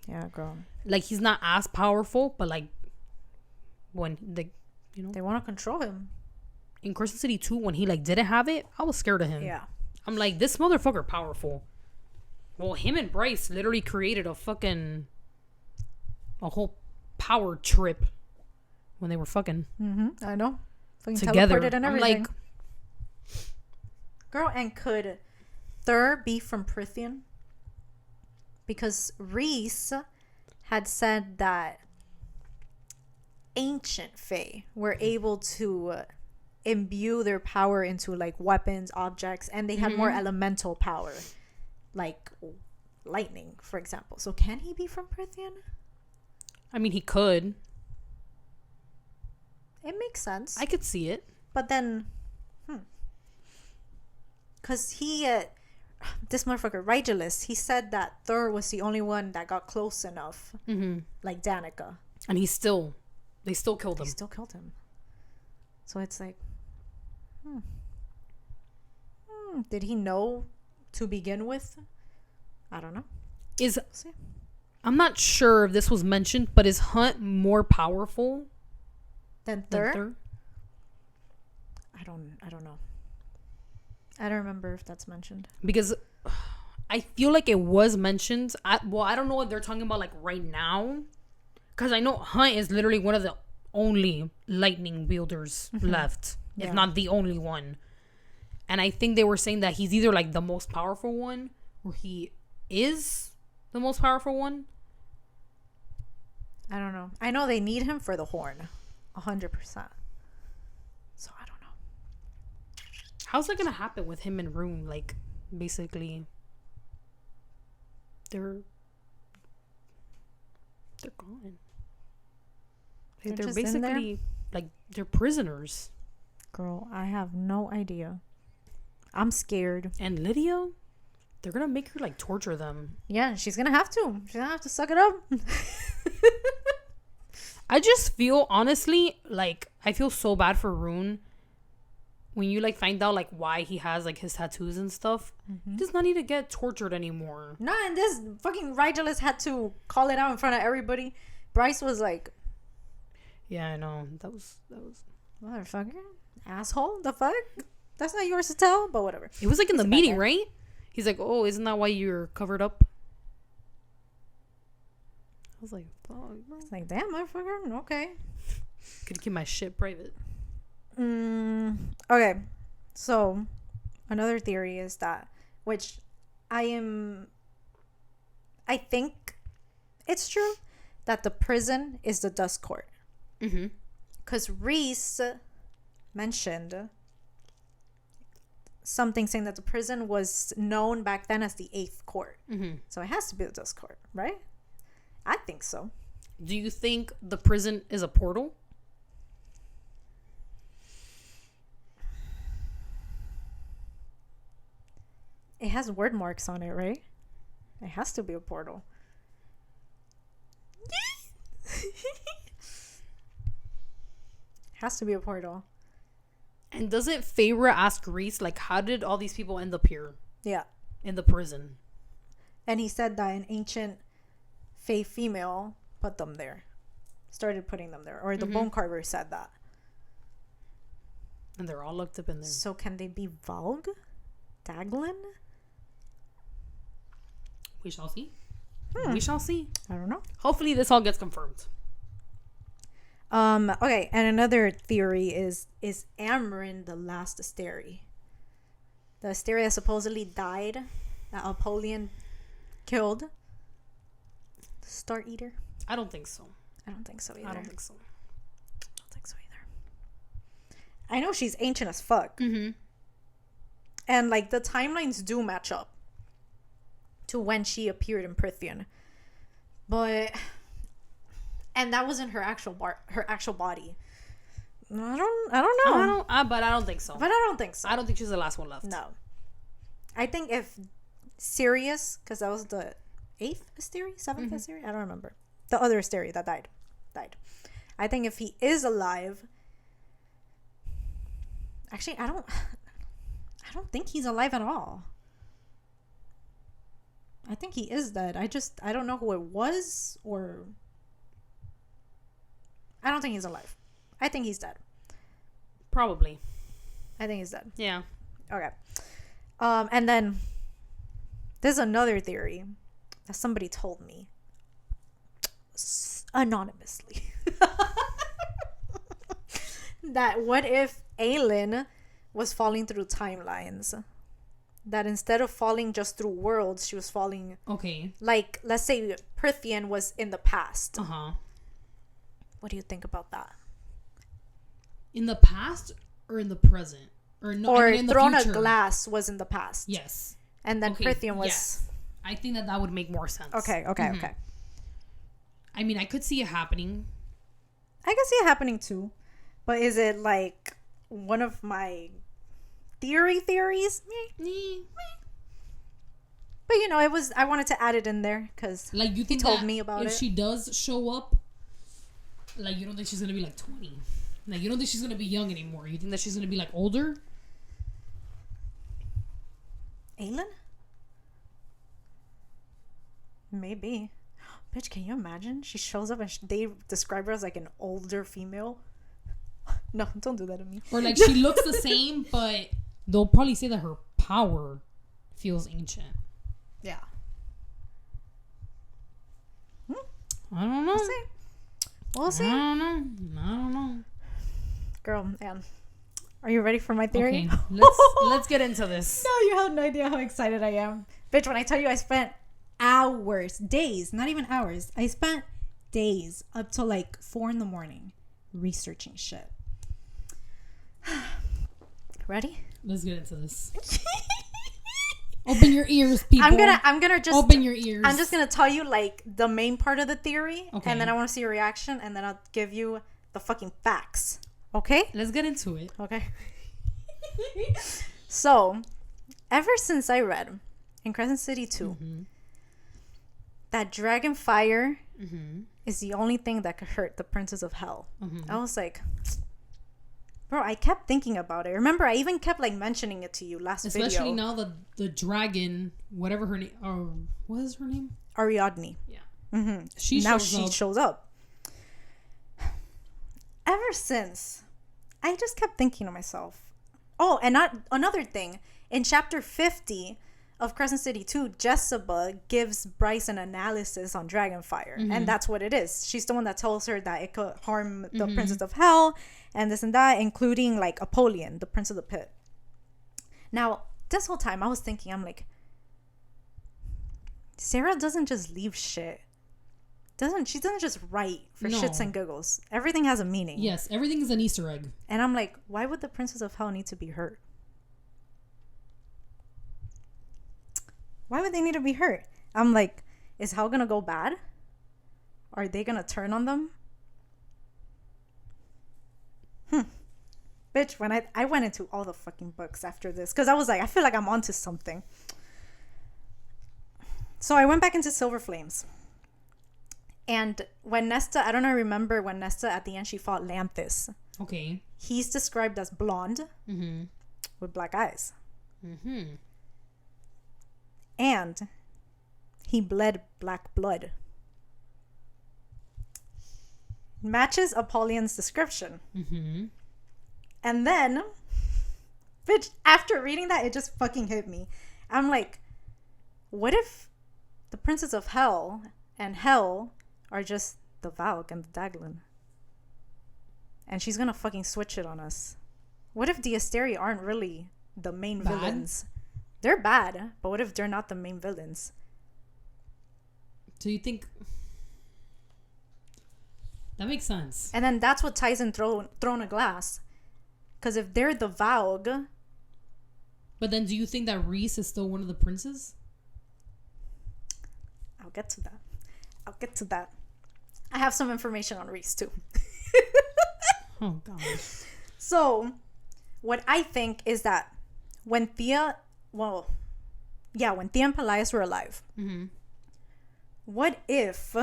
B: yeah, girl.
A: Like he's not as powerful, but like when they
B: want to control him.
A: In Crescent City 2, when he like didn't have it, I was scared of him.
B: Yeah,
A: I'm like, this motherfucker powerful. Well, him and Bryce literally created a whole power trip when they were fucking.
B: I know. Fucking
A: together
B: teleported and everything.
A: I'm like,
B: girl, and could Thur be from Prithian? because Reese had said that ancient Fae were able to imbue their power into like weapons, objects, and they had more elemental power, like lightning, for example. So can he be from Prithian?
A: I mean, he could.
B: It makes sense.
A: I could see it.
B: But then, because this motherfucker, Rigulus, he said that Thor was the only one that got close enough, like Danica.
A: And they still killed him.
B: They still killed him. So it's like, did he know to begin with? I don't know. I'm
A: not sure if this was mentioned, but is Hunt more powerful
B: than Thor? I don't know. I don't remember if that's mentioned.
A: Because I feel like it was mentioned. I don't know what they're talking about like right now. Because I know Hunt is literally one of the only lightning wielders left. If not the only one. And I think they were saying that he's either like the most powerful one or he is the most powerful one.
B: I don't know. I know they need him for the horn. 100%. So I don't know.
A: How's that gonna happen with him and Rune? Like, basically, they're gone. They're basically like they're prisoners.
B: Girl, I have no idea. I'm scared.
A: And Lydia, they're gonna make her like torture them.
B: Yeah, she's gonna have to. She's gonna have to suck it up.
A: I just feel, honestly, like, I feel so bad for Rune when you, like, find out, like, why he has, like, his tattoos and stuff. He does not need to get tortured anymore.
B: No, and this fucking Rigulus had to call it out in front of everybody. Bryce was like...
A: Yeah, I know. That was...
B: Motherfucker. Asshole. The fuck? That's not yours to tell, but whatever.
A: It was, like, in the meeting, right? He's like, oh, isn't that why you're covered up? I was like, fuck.
B: It's like, damn, motherfucker. Okay.
A: Could keep my shit private.
B: Okay. So, another theory is that, which I think it's true, that the prison is the dust court. Because Reese mentioned something saying that the prison was known back then as the 8th court. So it has to be the dust court, right? I think so.
A: Do you think the prison is a portal?
B: It has word marks on it, right? It has to be a portal. Has to be a portal.
A: And doesn't Feyre ask Reese, like, how did all these people end up here?
B: Yeah.
A: In the prison.
B: And he said that an ancient Fae female put them there. Started putting them there. Or the bone carver said that.
A: And they're all locked up in there.
B: So can they be Valg? Daglin?
A: We shall see. We shall see.
B: I don't know.
A: Hopefully this all gets confirmed.
B: Okay, and another theory is Amryn the last Asteri? The Asteri that supposedly died, that Apollyon killed. The Star Eater?
A: I don't think so.
B: I don't think so either.
A: I don't think so
B: either. I know she's ancient as fuck. And, like, the timelines do match up to when she appeared in Prithian. But... And that wasn't her actual body. I don't know.
A: But I don't think so.
B: I don't think
A: she's the last one left.
B: No. I think if Sirius, because that was the 8th Asteri? 7th Asteri? I don't remember. The other Asteri that died. I think if he is alive... Actually, I don't think he's alive at all. I think he is dead. I don't know who it was, or... I don't think he's alive. I think he's dead.
A: Probably.
B: I think he's dead.
A: Yeah.
B: Okay. And then there's another theory that somebody told me anonymously. That what if Aelin was falling through timelines that instead of falling just through worlds, she was falling.
A: Okay.
B: Like, let's say Prithian was in the past. What do you think about that?
A: In the past or in the present? Or no?
B: Or
A: I mean, in the
B: Throne
A: future.
B: of Glass was in the past.
A: Yes.
B: And then Prithian was.
A: Yes. I think that would make more sense.
B: Okay.
A: I mean, I could see it happening.
B: I can see it happening too. But is it like one of my theories? Meh. But you know, I wanted to add it in there because
A: like, you think
B: he told me about it.
A: If she does show up, like, you don't think she's gonna be like 20? Like, you don't think she's gonna be young anymore? You think that she's gonna be like older?
B: Aelin? Maybe. Bitch, can you imagine? She shows up and they describe her as like an older female. No, don't do that to me.
A: Or like she looks the same, but they'll probably say that her power feels ancient.
B: Yeah.
A: I don't know.
B: We'll see.
A: I don't know.
B: Girl, man. Are you ready for my theory?
A: Okay, let's get into this.
B: No, you have no idea how excited I am. Bitch, when I tell you I spent hours, days, not even hours. I spent days up till like 4 a.m. researching shit. Ready?
A: Let's get into this. Open your ears, people.
B: I'm gonna just
A: open your ears.
B: I'm just gonna tell you like the main part of the theory,
A: okay.
B: And then I want to see your reaction, and then I'll give you the fucking facts. Okay?
A: Let's get into it.
B: Okay. So, ever since I read in Crescent City 2 that dragon fire is the only thing that could hurt the Princess of Hell, I was like, bro, I kept thinking about it. Remember, I even kept like mentioning it to you last video.
A: Especially now that the dragon, whatever her name, or what is her name?
B: Ariadne.
A: Yeah.
B: She shows up. Ever since, I just kept thinking to myself. Oh, and another thing. In chapter 50 of Crescent City 2, Jessica gives Bryce an analysis on Dragonfire. And that's what it is. She's the one that tells her that it could harm the Princess of Hell and this and that, including like Apollyon, the Prince of the Pit. Now, this whole time I was thinking, I'm like, Sarah doesn't just leave shit. She doesn't just write for shits and giggles. Everything has a meaning.
A: Yes, everything is an Easter egg.
B: And I'm like, why would the Princess of Hell need to be hurt? Why would they need to be hurt? I'm like, is Hell gonna go bad? Are they gonna turn on them? Bitch, when I went into all the fucking books after this, because I was like, I feel like I'm onto something. So I went back into Silver Flames. And when Nesta, I don't know, remember when Nesta at the end she fought Lanthus.
A: Okay.
B: He's described as blonde with black eyes. And he bled black blood. Matches Apollyon's description. And then, bitch, after reading that, it just fucking hit me. I'm like, what if the Princess of Hell and Hell are just the Valk and the Daglin? And she's gonna fucking switch it on us. What if the Asteri aren't really the main villains? They're bad, but what if they're not the main villains?
A: So you think... That makes sense.
B: And then that's what ties in Throne of Glass. Because if they're the Valg...
A: But then do you think that Rhys is still one of the princes?
B: I'll get to that. I have some information on Rhys too.
A: Oh, gosh.
B: So, what I think is that when Thea and Pelaios were alive, what if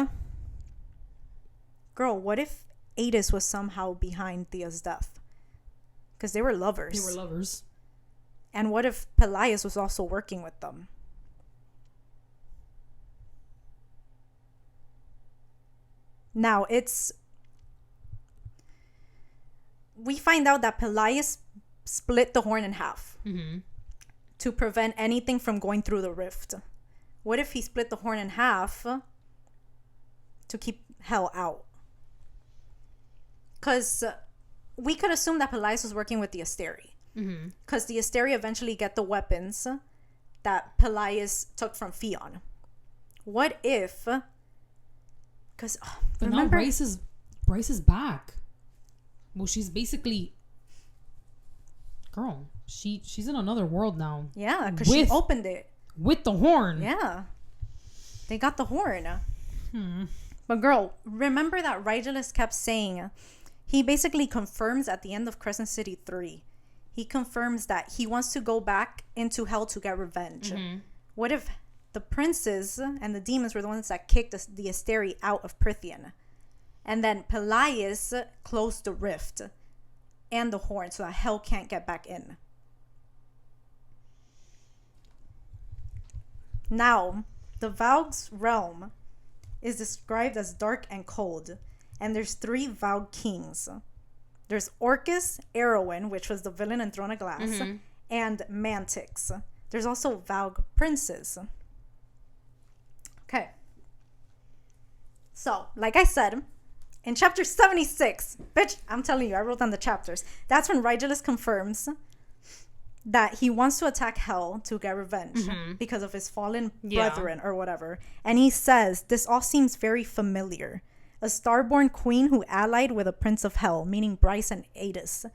B: Adis was somehow behind Thea's death? Because they were lovers. And what if Pelaios was also working with them? Now, we find out that Pelaios split the horn in half to prevent anything from going through the rift. What if he split the horn in half to keep Hell out? Because we could assume that Pelaios was working with the Asteri. Because the Asteri eventually get the weapons that Pelias took from Theon. What if... Because
A: but
B: remember...
A: now Bryce is back. Well, she's basically... Girl, she's in another world now.
B: Yeah, because she opened it.
A: With the horn.
B: Yeah. They got the horn. But girl, remember that Rigelus kept saying... He basically confirms at the end of Crescent City 3. He confirms that he wants to go back into hell to get revenge. What if the princes and the demons were the ones that kicked the Asteri out of Prythian? And then Pelias closed the rift and the horn so that hell can't get back in. Now, the Valg's realm is described as dark and cold. And there's 3 Valg kings. There's Orcus, Erwin, which was the villain in Throne of Glass, and Mantix. There's also Valg princes. Okay. So, like I said, in chapter 76, bitch, I'm telling you, I wrote down the chapters. That's when Rigelus confirms that he wants to attack hell to get revenge because of his fallen brethren or whatever. And he says, this all seems very familiar. A starborn queen who allied with a prince of hell, meaning Bryce and Adis.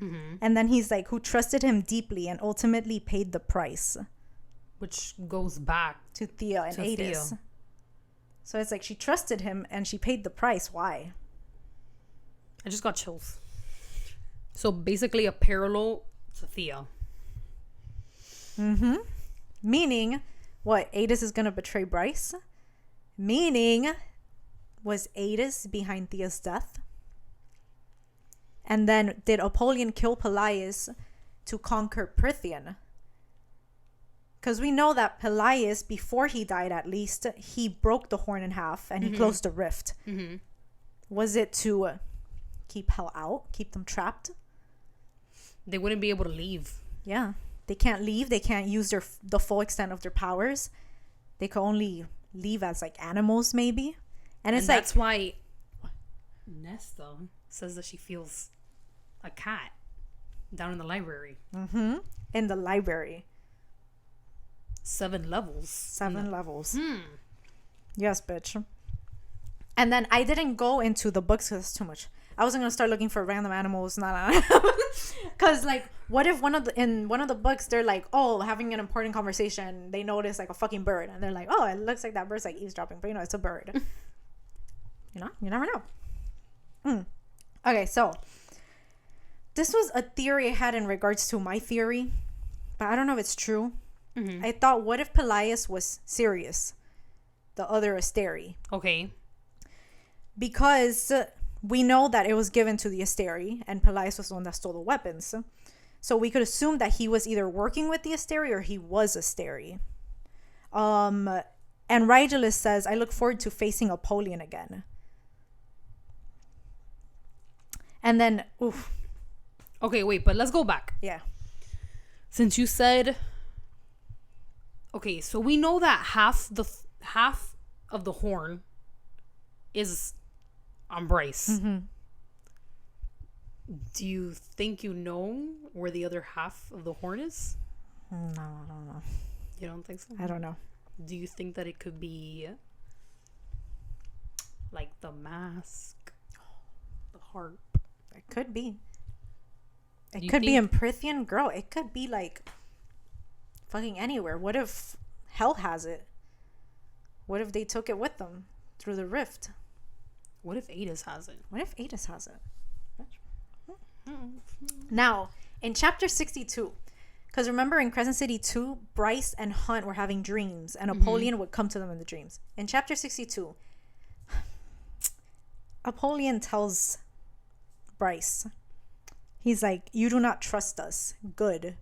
B: And then he's like, who trusted him deeply and ultimately paid the price.
A: Which goes back
B: to Thea and Adis. So it's like she trusted him and she paid the price. Why?
A: I just got chills. So basically a parallel to Thea.
B: Meaning, what? Adis is going to betray Bryce? Meaning... Was Adis behind Thea's death? And then did Apollyon kill Pelias to conquer Prythian? Because we know that Pelias, before he died at least, he broke the horn in half and he closed the rift. Was it to keep hell out? Keep them trapped?
A: They wouldn't be able to leave.
B: Yeah. They can't leave. They can't use the full extent of their powers. They could only leave as like animals maybe. And it's
A: that's why Nesta says that she feels a cat down in the library.
B: In the library.
A: 7 levels.
B: 7 levels. Yes, bitch. And then I didn't go into the books because it's too much. I wasn't gonna start looking for random animals, because like, what if in one of the books they're like, oh, having an important conversation, they notice like a fucking bird, and they're like, oh, it looks like that bird's like eavesdropping, but it's a bird. You never know. Okay, so this was a theory I had in regards to my theory, but I don't know if it's true. I thought, what if Pelias was Sirius, the other Asteri?
A: Okay.
B: Because we know that it was given to the Asteri, and Pelias was the one that stole the weapons. So we could assume that he was either working with the Asteri or he was Asteri. And Rigelus says, I look forward to facing Apollyon again. And then, oof.
A: Okay, wait, but let's go back.
B: Yeah.
A: Since you said... Okay, so we know that half of the horn is on Bryce. Do you think you know where the other half of the horn is?
B: No, I don't know.
A: You don't think so?
B: I don't know.
A: Do you think that it could be like the mask, the harp?
B: It could be. It could be in Prythian. Girl, it could be like fucking anywhere. What if hell has it? What if they took it with them through the rift?
A: What if Adis has it?
B: What if Adis has it? Now, in chapter 62, because remember in Crescent City 2, Bryce and Hunt were having dreams, and Apollyon would come to them in the dreams. In chapter 62, Apollyon tells Bryce, he's like, you do not trust us. Good.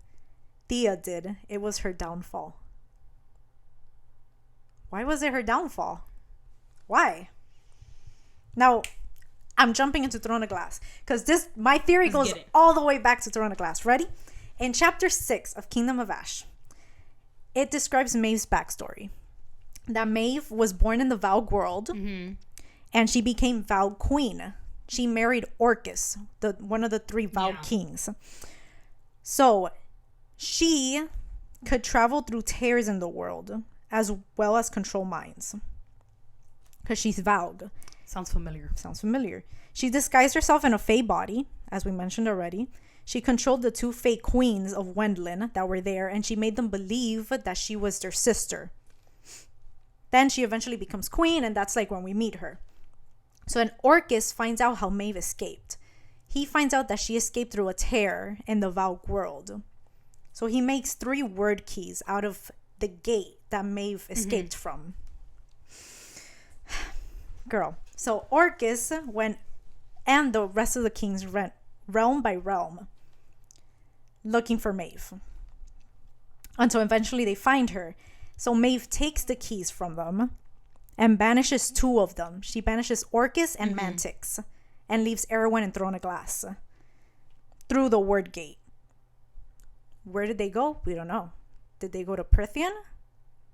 B: Thea did. It was her downfall. Why was it her downfall? Why? Now, I'm jumping into Throne of Glass because my theory goes all the way back to Throne of Glass. Ready? In chapter 6 of Kingdom of Ash, it describes Maeve's backstory. That Maeve was born in the Valg world, and she became Valg queen. She married Orcus, one of the 3 Valg kings. So she could travel through tears in the world, as well as control minds. Because she's Valg.
A: Sounds familiar.
B: Sounds familiar. She disguised herself in a Fae body, as we mentioned already. She controlled the 2 Fae queens of Wendlin that were there, and she made them believe that she was their sister. Then she eventually becomes queen, and that's like when we meet her. So then Orcus finds out how Maeve escaped. He finds out that she escaped through a tear in the Valg world. So he makes 3 word keys out of the gate that Maeve escaped from. Girl. So Orcus went, and the rest of the kings went realm by realm looking for Maeve. Until eventually they find her. So Maeve takes the keys from them and banishes 2 of them. She banishes Orcus and Mantix and leaves Erwin and Throne of Glass through the word gate. Where did they go? We don't know. Did they go to Prithian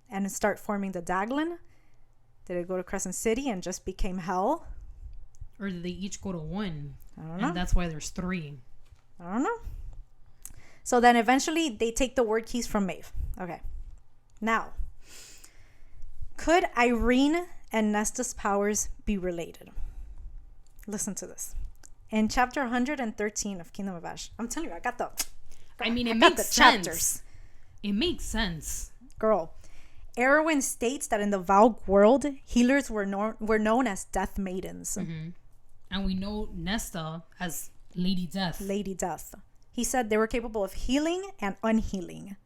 B: and start forming the Daglin? Did they go to Crescent City and just became hell?
A: Or did they each go to 1?
B: I don't know.
A: And that's why there's 3.
B: I don't know. So then eventually they take the word keys from Maeve. Okay. Now, could Irene and Nesta's powers be related? Listen to this. In chapter 113 of Kingdom of Ash, I'm telling you, I got the
A: it makes sense. It makes sense.
B: Girl, Erwin states that in the Valg world, healers were known as Death Maidens.
A: And we know Nesta as Lady Death.
B: Lady Death. He said they were capable of healing and unhealing.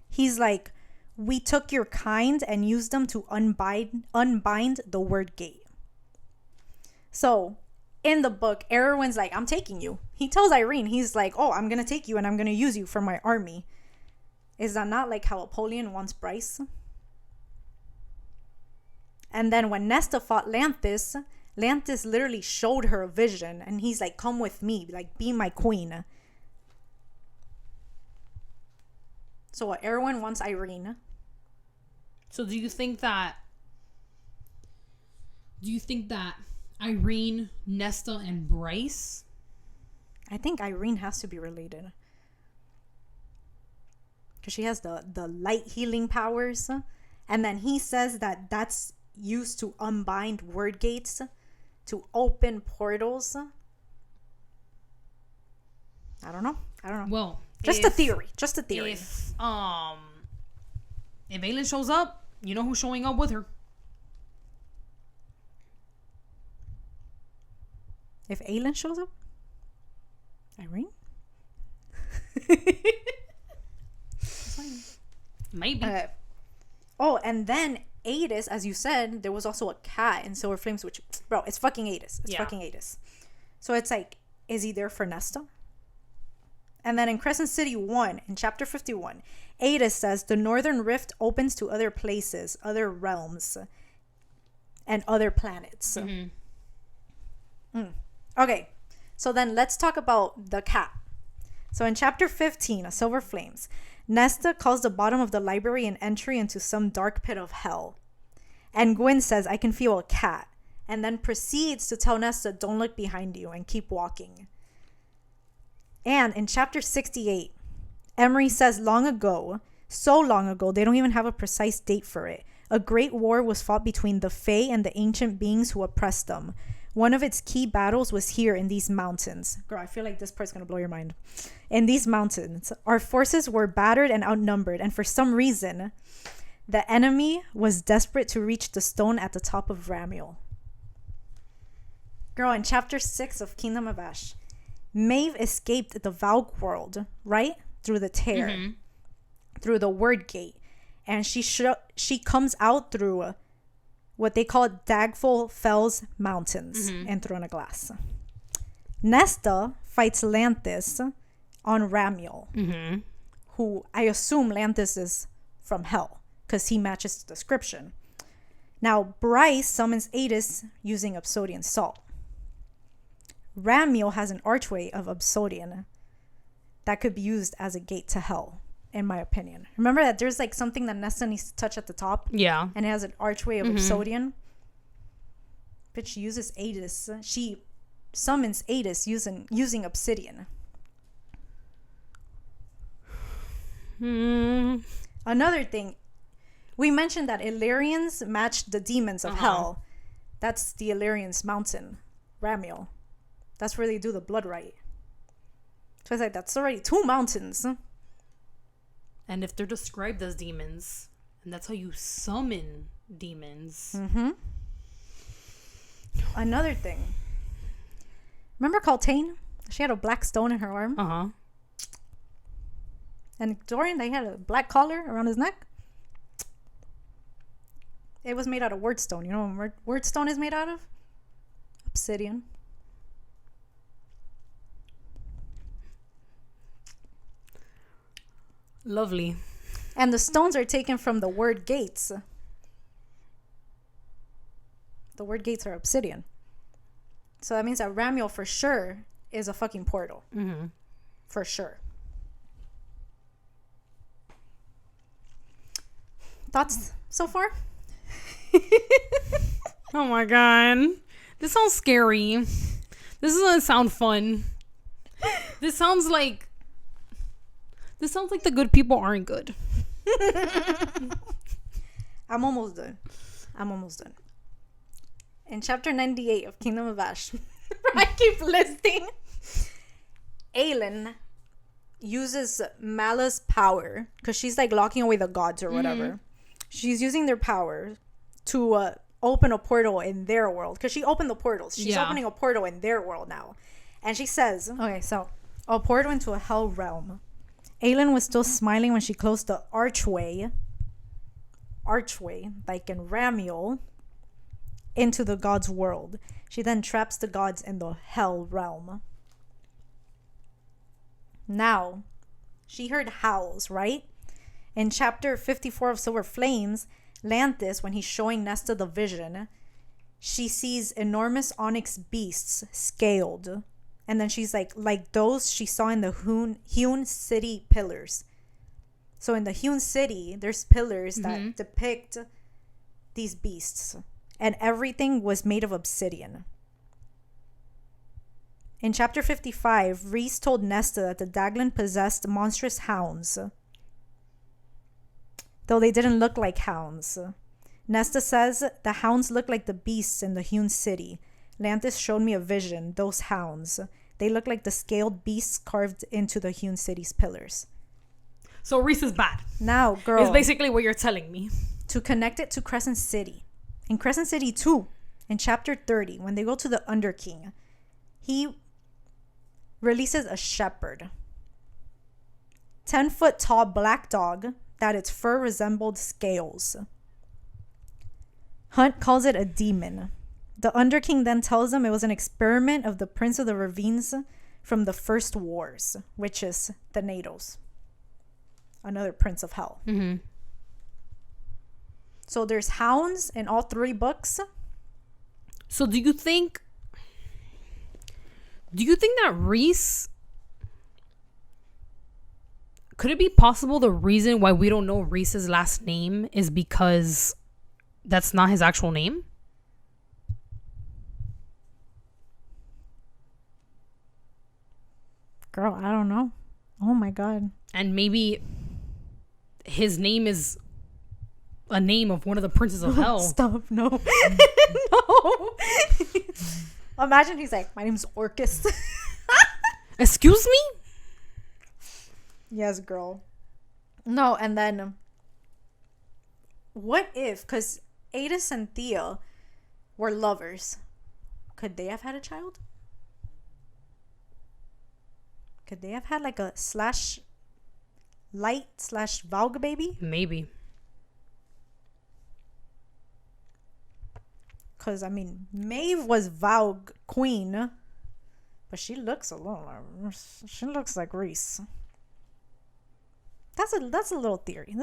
B: He's like, we took your kind and used them to unbind the word gate. So, in the book, Erwin's like, I'm taking you. He tells Irene, he's like, oh, I'm going to take you and I'm going to use you for my army. Is that not like how Apollyon wants Bryce? And then when Nesta fought Lanthis literally showed her a vision. And he's like, come with me. Like, be my queen. So Erwin wants Irene.
A: So do you think that Irene, Nesta, and Bryce?
B: I think Irene has to be related. Because she has the light healing powers. And then he says that that's used to unbind word gates, to open portals. I don't know.
A: Well,
B: Just a theory.
A: If Aelin shows up, you know who's showing up with her.
B: If Aelin shows up? Irene?
A: Maybe.
B: And then Adis, as you said, there was also a cat in Silver Flames, which, bro, it's fucking Adis. Fucking Adis. So it's like, is he there for Nesta? And then in Crescent City 1, in chapter 51, Adis says the Northern Rift opens to other places, other realms, and other planets. Okay, so then let's talk about the cat. So in chapter 15 of Silver Flames, Nesta calls the bottom of the library an entry into some dark pit of hell. And Gwyn says, I can feel a cat. And then proceeds to tell Nesta, don't look behind you and keep walking. And in chapter 68, Emery says long ago, so long ago, they don't even have a precise date for it. A great war was fought between the Fae and the ancient beings who oppressed them. One of its key battles was here in these mountains. Girl, I feel like this part's going to blow your mind. In these mountains, our forces were battered and outnumbered, and for some reason, the enemy was desperate to reach the stone at the top of Ramiel. Girl, in chapter 6 of Kingdom of Ash, Maeve escaped the Valg world, right? Through the tear, through the word gate. And she comes out through what they call Dagful Fells Mountains in Throne of Glass. Nesta fights Lanthis on Ramiel, who I assume Lanthis is from hell because he matches the description. Now, Bryce summons Adis using Obsidian Salt. Ramiel has an archway of Obsidian that could be used as a gate to hell, in my opinion. Remember that there's like something that Nesta needs to touch at the top?
A: Yeah.
B: And it has an archway of Obsidian. Bitch uses Adis. She summons Adis using Obsidian. Another thing, we mentioned that Illyrians matched the demons of hell. That's the Illyrians mountain, Ramiel. That's where they do the blood rite. So it's like, that's already 2 mountains.
A: And if they're described as demons, and that's how you summon demons.
B: Another thing. Remember Coltane? She had a black stone in her arm. And Dorian, they had a black collar around his neck. It was made out of wordstone. You know what wordstone is made out of? Obsidian.
A: Lovely.
B: And the stones are taken from the word gates. The word gates are obsidian. So that means that Ramiel for sure is a fucking portal. For sure. Thoughts so far?
A: Oh my god. This sounds scary. This doesn't sound fun. This sounds like the good people aren't good.
B: I'm almost done. In chapter 98 of Kingdom of Ash, I keep listing. Aelin uses Mala's power because she's like locking away the gods or whatever. She's using their power to open a portal in their world because she opened the portals. She's opening a portal in their world now. And she says, okay, so a portal into a hell realm. Aelin was still smiling when she closed the archway, like in Ramiel, into the gods' world. She then traps the gods in the hell realm. Now, she heard howls, right? In chapter 54 of Silver Flames, Lanthis, when he's showing Nesta the vision, she sees enormous onyx beasts scaled. And then she's like those she saw in the hewn city pillars. So in the hewn city, there's pillars that depict these beasts. And everything was made of obsidian. In chapter 55, Rhys told Nesta that the Daglan possessed monstrous hounds. Though they didn't look like hounds. Nesta says the hounds look like the beasts in the hewn city. Lanthis showed me a vision, those hounds. They look like the scaled beasts carved into the hewn city's pillars.
A: So Rhys is bad.
B: Now, girl.
A: It's basically what you're telling me.
B: To connect it to Crescent City. In Crescent City 2, in chapter 30, when they go to the Underking, he releases a shepherd. 10-foot tall black dog that its fur resembled scales. Hunt calls it a demon. The Underking then tells him it was an experiment of the Prince of the Ravines from the First Wars, which is Thanatos, another prince of hell. So there's hounds in all 3 books.
A: So do you think that Rhys, could it be possible the reason why we don't know Rhys's last name is because that's not his actual name?
B: Girl, I don't know. Oh my god.
A: And maybe his name is a name of one of the princes of hell.
B: Stop, no. No. Imagine he's like, my name's Orcus.
A: Excuse me?
B: Yes, girl. No, and then what if, because Adis and Thea were lovers, could they have had a child? Could they have had like a /Light/Valg baby?
A: Maybe.
B: Because, I mean, Maeve was Valg queen, but she looks a little, she looks like Rhys. That's a little theory.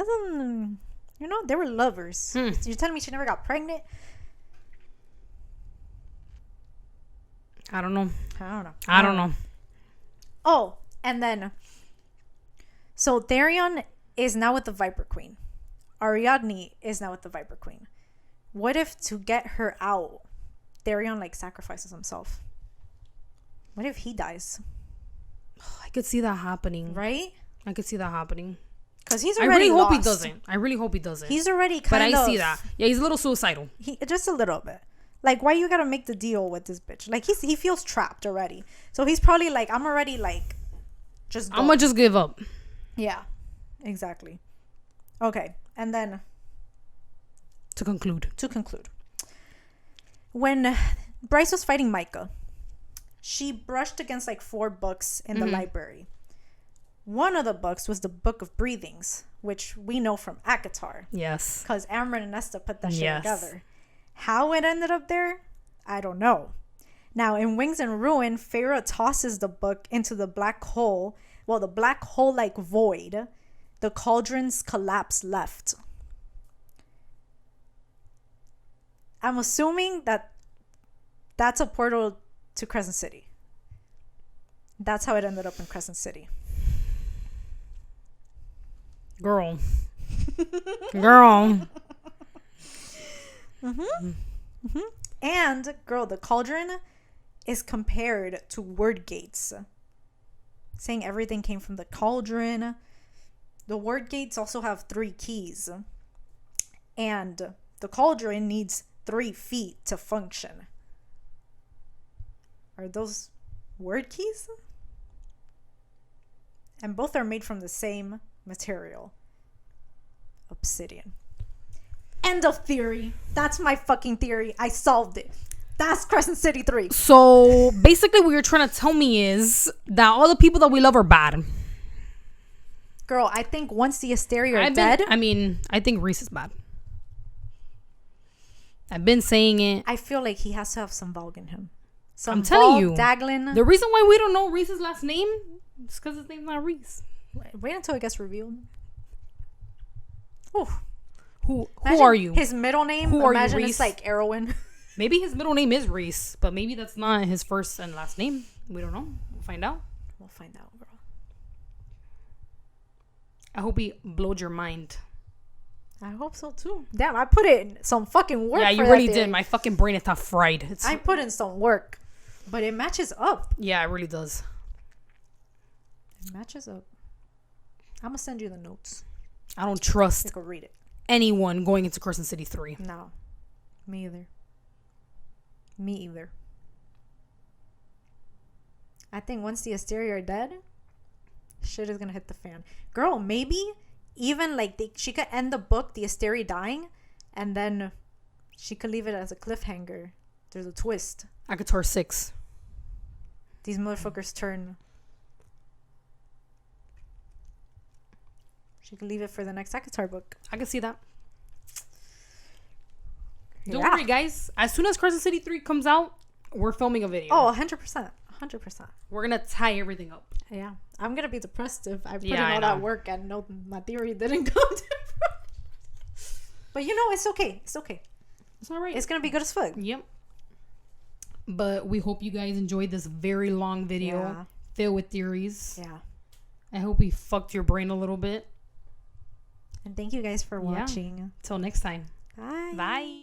B: They were lovers. You're telling me she never got pregnant?
A: I don't know.
B: I don't know. Oh, and then, so Therion is now with the Viper Queen. Ariadne is now with the Viper Queen. What if to get her out, Therion like sacrifices himself? What if he dies?
A: I could see that happening.
B: Right?
A: I could see that happening.
B: Because he's
A: I
B: already
A: really hope he
B: lost.
A: doesn't. I really hope he doesn't.
B: He's already
A: but
B: kind of...
A: I see that. Yeah, he's a little suicidal.
B: Just a little bit. Like, why you gotta make the deal with this bitch? Like, he feels trapped already. So he's probably like, I'm already like, just go.
A: I'm gonna just give up.
B: Yeah, exactly. Okay, and then
A: To conclude.
B: When Bryce was fighting Micah, she brushed against like 4 books in the library. One of the books was the Book of Breathings, which we know from ACOTAR.
A: Yes.
B: Because Amber and Nesta put that shit together. How it ended up there, I don't know. Now, in Wings and Ruin, Feyre tosses the book into the black hole. Well, the black hole-like void. The cauldrons collapse left. I'm assuming that that's a portal to Crescent City. That's how it ended up in Crescent City.
A: Girl.
B: And, girl, the cauldron is compared to word gates. Saying everything came from the cauldron. The word gates also have 3 keys. And the cauldron needs 3 feet to function. Are those word keys? And both are made from the same material. Obsidian. End of theory. That's my fucking theory. I solved it. That's Crescent City 3.
A: So basically what you're trying to tell me is that all the people that we love are bad.
B: Girl, I think once the Asteria are dead...
A: I think Reese is bad. I've been saying it.
B: I feel like he has to have some Valg in him.
A: I'm telling you.
B: Daglin.
A: The reason why we don't know Reese's last name is because his name's not Reese.
B: Wait until it gets revealed. Ooh.
A: Who are you?
B: His middle name?
A: Who are you,
B: imagine
A: Reese?
B: it's like Erwin.
A: Maybe his middle name is Reese, but maybe that's not his first and last name. We don't know. We'll find out.
B: We'll find out, girl.
A: I hope he blowed your mind.
B: I hope so too. Damn, I put in some fucking work.
A: Yeah, you really did. My fucking brain is not fried.
B: I put in some work, but it matches up.
A: Yeah, it really does.
B: It matches up. I'm gonna send you the notes.
A: I don't trust
B: You can read it.
A: anyone going into Crescent City 3.
B: No, me either. Me either. I think once the Asteria are dead, shit is gonna hit the fan. Girl, maybe even like she could end the book, the Asteria dying, and then she could leave it as a cliffhanger. There's a twist.
A: ACOTAR 6.
B: These motherfuckers turn. She could leave it for the next ACOTAR book.
A: I can see that. Don't
B: Yeah.
A: worry, guys. As soon as Crescent City 3 comes out, we're filming a video.
B: Oh, 100%. 100%.
A: We're going to tie everything up.
B: Yeah. I'm going to be depressed if I put in
A: Yeah, I
B: all
A: know.
B: that work and no, my theory didn't come to But you know, it's okay. It's okay.
A: It's all right.
B: It's going to be good as fuck.
A: Yep. But we hope you guys enjoyed this very long video filled with theories.
B: Yeah.
A: I hope we fucked your brain a little bit.
B: And thank you guys for watching.
A: Till next time.
B: Bye.
A: Bye.